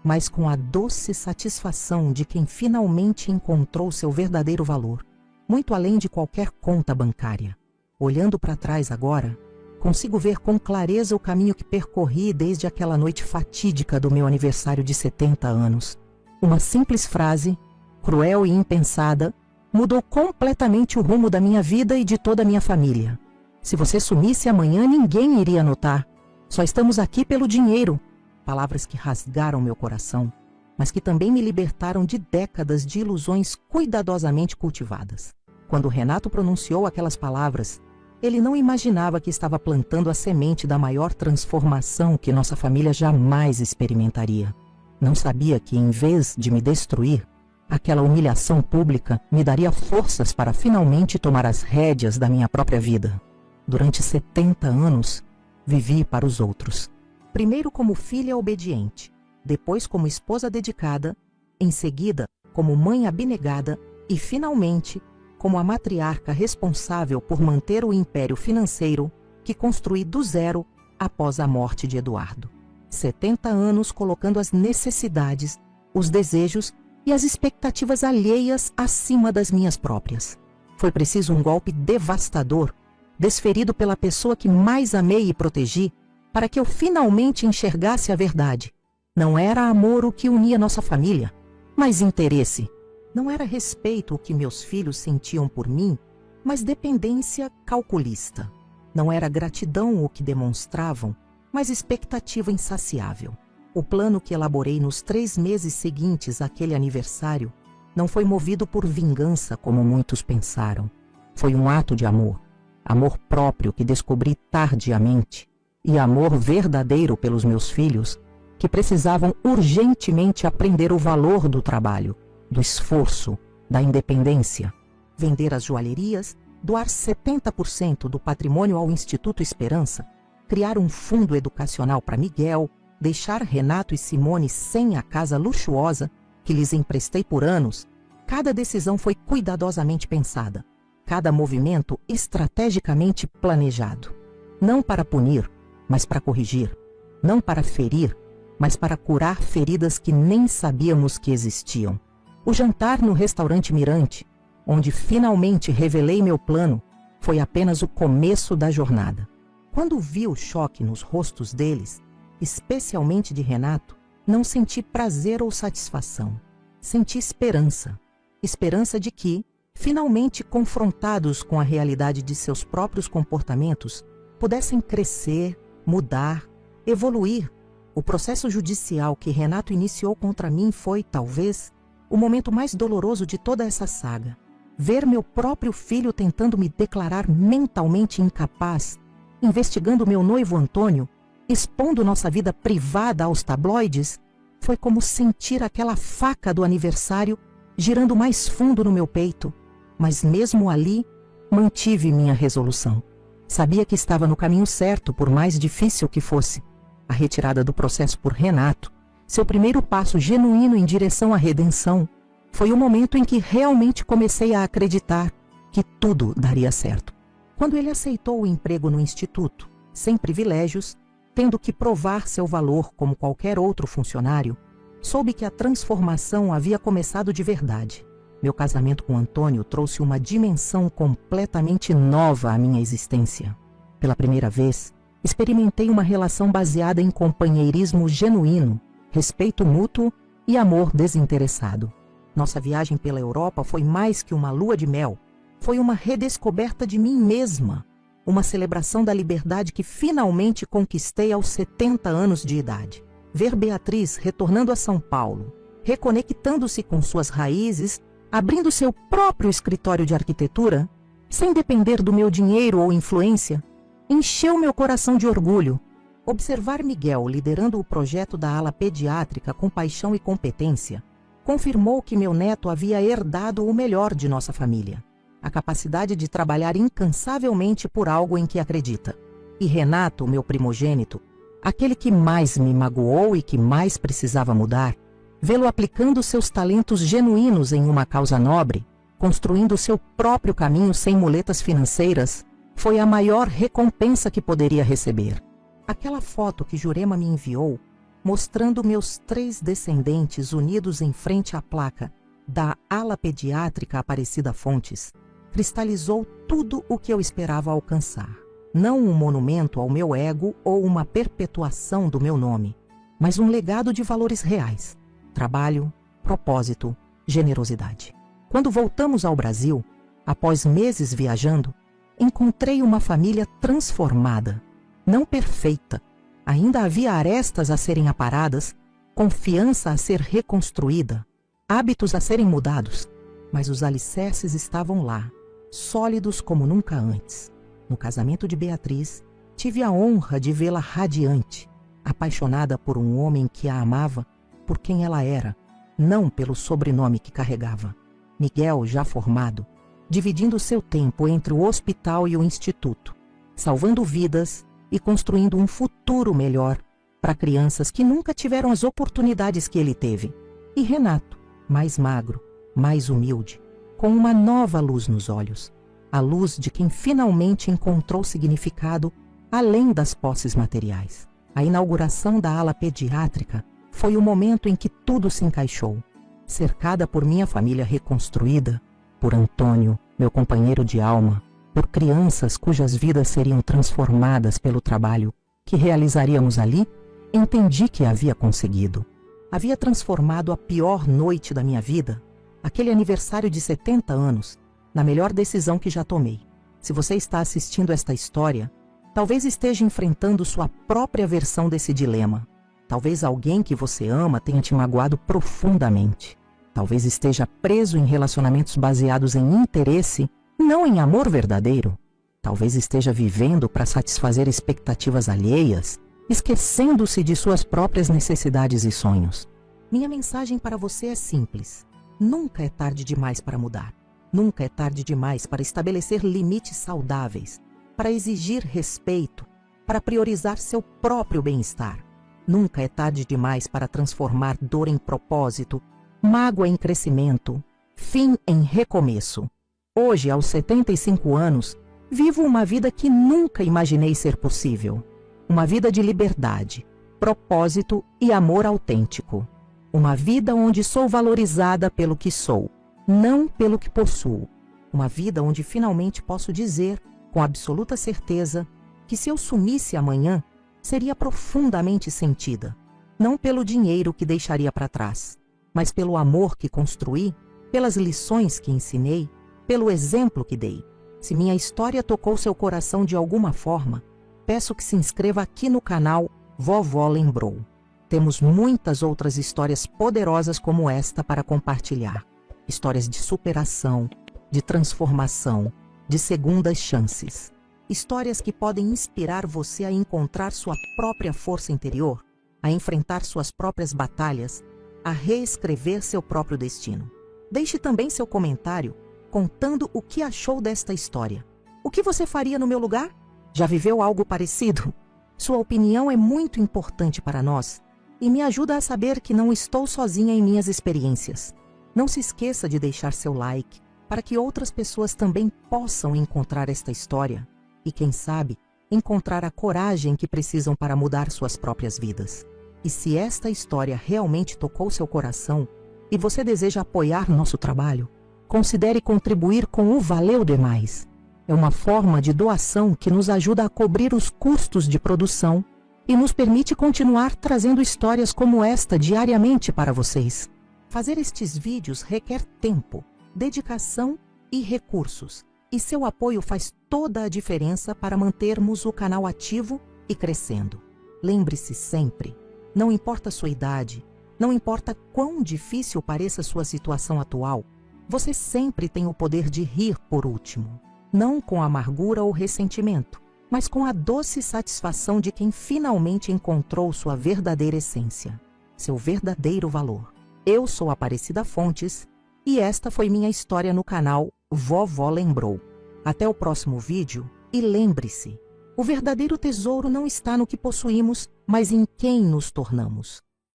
mas com a doce satisfação de quem finalmente encontrou seu verdadeiro valor, muito além de qualquer conta bancária. Olhando para trás agora, consigo ver com clareza o caminho que percorri desde aquela noite fatídica do meu aniversário de 70 anos. Uma simples frase, cruel e impensada, mudou completamente o rumo da minha vida e de toda a minha família. Se você sumisse amanhã, ninguém iria notar. Só estamos aqui pelo dinheiro. Palavras que rasgaram meu coração, mas que também me libertaram de décadas de ilusões cuidadosamente cultivadas. Quando Renato pronunciou aquelas palavras, ele não imaginava que estava plantando a semente da maior transformação que nossa família jamais experimentaria. Não sabia que, em vez de me destruir, aquela humilhação pública me daria forças para finalmente tomar as rédeas da minha própria vida. Durante 70 anos, vivi para os outros. Primeiro como filha obediente, depois como esposa dedicada, em seguida como mãe abnegada e, finalmente, como a matriarca responsável por manter o império financeiro que construí do zero após a morte de Eduardo. 70 anos colocando as necessidades, os desejos e as expectativas alheias acima das minhas próprias. Foi preciso um golpe devastador, desferido pela pessoa que mais amei e protegi, para que eu finalmente enxergasse a verdade. Não era amor o que unia nossa família, mas interesse. Não era respeito o que meus filhos sentiam por mim, mas dependência calculista. Não era gratidão o que demonstravam, mas expectativa insaciável. O plano que elaborei nos 3 meses seguintes àquele aniversário não foi movido por vingança, como muitos pensaram. Foi um ato de amor. Amor próprio que descobri tardiamente. E amor verdadeiro pelos meus filhos, que precisavam urgentemente aprender o valor do trabalho, do esforço, da independência. Vender as joalherias, doar 70% do patrimônio ao Instituto Esperança, criar um fundo educacional para Miguel, deixar Renato e Simone sem a casa luxuosa que lhes emprestei por anos. Cada decisão foi cuidadosamente pensada, cada movimento estrategicamente planejado. Não para punir, mas para corrigir. Não para ferir, mas para curar feridas que nem sabíamos que existiam. O jantar no restaurante Mirante, onde finalmente revelei meu plano, foi apenas o começo da jornada. Quando vi o choque nos rostos deles, especialmente de Renato, não senti prazer ou satisfação. Senti esperança. Esperança de que, finalmente confrontados com a realidade de seus próprios comportamentos, pudessem crescer, mudar, evoluir. O processo judicial que Renato iniciou contra mim foi, talvez, o momento mais doloroso de toda essa saga. Ver meu próprio filho tentando me declarar mentalmente incapaz, investigando meu noivo Antônio, expondo nossa vida privada aos tabloides, foi como sentir aquela faca do aniversário girando mais fundo no meu peito. Mas mesmo ali, mantive minha resolução. Sabia que estava no caminho certo, por mais difícil que fosse. A retirada do processo por Renato, seu primeiro passo genuíno em direção à redenção, foi o momento em que realmente comecei a acreditar que tudo daria certo. Quando ele aceitou o emprego no instituto, sem privilégios, tendo que provar seu valor como qualquer outro funcionário, soube que a transformação havia começado de verdade. Meu casamento com Antônio trouxe uma dimensão completamente nova à minha existência. Pela primeira vez, experimentei uma relação baseada em companheirismo genuíno, respeito mútuo e amor desinteressado. Nossa viagem pela Europa foi mais que uma lua de mel. Foi uma redescoberta de mim mesma, uma celebração da liberdade que finalmente conquistei aos 70 anos de idade. Ver Beatriz retornando a São Paulo, reconectando-se com suas raízes, abrindo seu próprio escritório de arquitetura, sem depender do meu dinheiro ou influência, encheu meu coração de orgulho. Observar Miguel liderando o projeto da ala pediátrica com paixão e competência confirmou que meu neto havia herdado o melhor de nossa família, a capacidade de trabalhar incansavelmente por algo em que acredita. E Renato, meu primogênito, aquele que mais me magoou e que mais precisava mudar, vê-lo aplicando seus talentos genuínos em uma causa nobre, construindo seu próprio caminho sem muletas financeiras, foi a maior recompensa que poderia receber. Aquela foto que Jurema me enviou, mostrando meus 3 descendentes unidos em frente à placa da ala pediátrica Aparecida Fontes, cristalizou tudo o que eu esperava alcançar. Não um monumento ao meu ego ou uma perpetuação do meu nome, mas um legado de valores reais: trabalho, propósito, generosidade. Quando voltamos ao Brasil, após meses viajando, encontrei uma família transformada, não perfeita. Ainda havia arestas a serem aparadas, confiança a ser reconstruída, hábitos a serem mudados, mas os alicerces estavam lá, sólidos como nunca antes. No casamento de Beatriz, tive a honra de vê-la radiante, apaixonada por um homem que a amava por quem ela era, não pelo sobrenome que carregava. Miguel, já formado, dividindo seu tempo entre o hospital e o instituto, salvando vidas e construindo um futuro melhor para crianças que nunca tiveram as oportunidades que ele teve. E Renato, mais magro, mais humilde, com uma nova luz nos olhos, a luz de quem finalmente encontrou significado além das posses materiais. A inauguração da ala pediátrica foi o momento em que tudo se encaixou. Cercada por minha família reconstruída, por Antônio, meu companheiro de alma, por crianças cujas vidas seriam transformadas pelo trabalho que realizaríamos ali, entendi que havia conseguido. Havia transformado a pior noite da minha vida, aquele aniversário de 70 anos, na melhor decisão que já tomei. Se você está assistindo esta história, talvez esteja enfrentando sua própria versão desse dilema. Talvez alguém que você ama tenha te magoado profundamente. Talvez esteja preso em relacionamentos baseados em interesse, não em amor verdadeiro. Talvez esteja vivendo para satisfazer expectativas alheias, esquecendo-se de suas próprias necessidades e sonhos. Minha mensagem para você é simples: nunca é tarde demais para mudar. Nunca é tarde demais para estabelecer limites saudáveis, para exigir respeito, para priorizar seu próprio bem-estar. Nunca é tarde demais para transformar dor em propósito, mágoa em crescimento, fim em recomeço. Hoje, aos 75 anos, vivo uma vida que nunca imaginei ser possível. Uma vida de liberdade, propósito e amor autêntico. Uma vida onde sou valorizada pelo que sou, não pelo que possuo. Uma vida onde finalmente posso dizer, com absoluta certeza, que se eu sumisse amanhã, seria profundamente sentida. Não pelo dinheiro que deixaria para trás, mas pelo amor que construí, pelas lições que ensinei, pelo exemplo que dei. Se minha história tocou seu coração de alguma forma, peço que se inscreva aqui no canal Vovó Lembrou. Temos muitas outras histórias poderosas como esta para compartilhar. Histórias de superação, de transformação, de segundas chances. Histórias que podem inspirar você a encontrar sua própria força interior, a enfrentar suas próprias batalhas, a reescrever seu próprio destino. Deixe também seu comentário contando o que achou desta história. O que você faria no meu lugar? Já viveu algo parecido? Sua opinião é muito importante para nós e me ajuda a saber que não estou sozinha em minhas experiências. Não se esqueça de deixar seu like para que outras pessoas também possam encontrar esta história e, quem sabe, encontrar a coragem que precisam para mudar suas próprias vidas. E se esta história realmente tocou seu coração e você deseja apoiar nosso trabalho, considere contribuir com o Valeu Demais. É uma forma de doação que nos ajuda a cobrir os custos de produção e nos permite continuar trazendo histórias como esta diariamente para vocês. Fazer estes vídeos requer tempo, dedicação e recursos, e seu apoio faz toda a diferença para mantermos o canal ativo e crescendo. Lembre-se sempre, não importa a sua idade, não importa quão difícil pareça sua situação atual, você sempre tem o poder de rir por último, não com amargura ou ressentimento, mas com a doce satisfação de quem finalmente encontrou sua verdadeira essência, seu verdadeiro valor. Eu sou Aparecida Fontes e esta foi minha história no canal Vovó Lembrou. Até o próximo vídeo e lembre-se, o verdadeiro tesouro não está no que possuímos, mas em quem nos tornamos.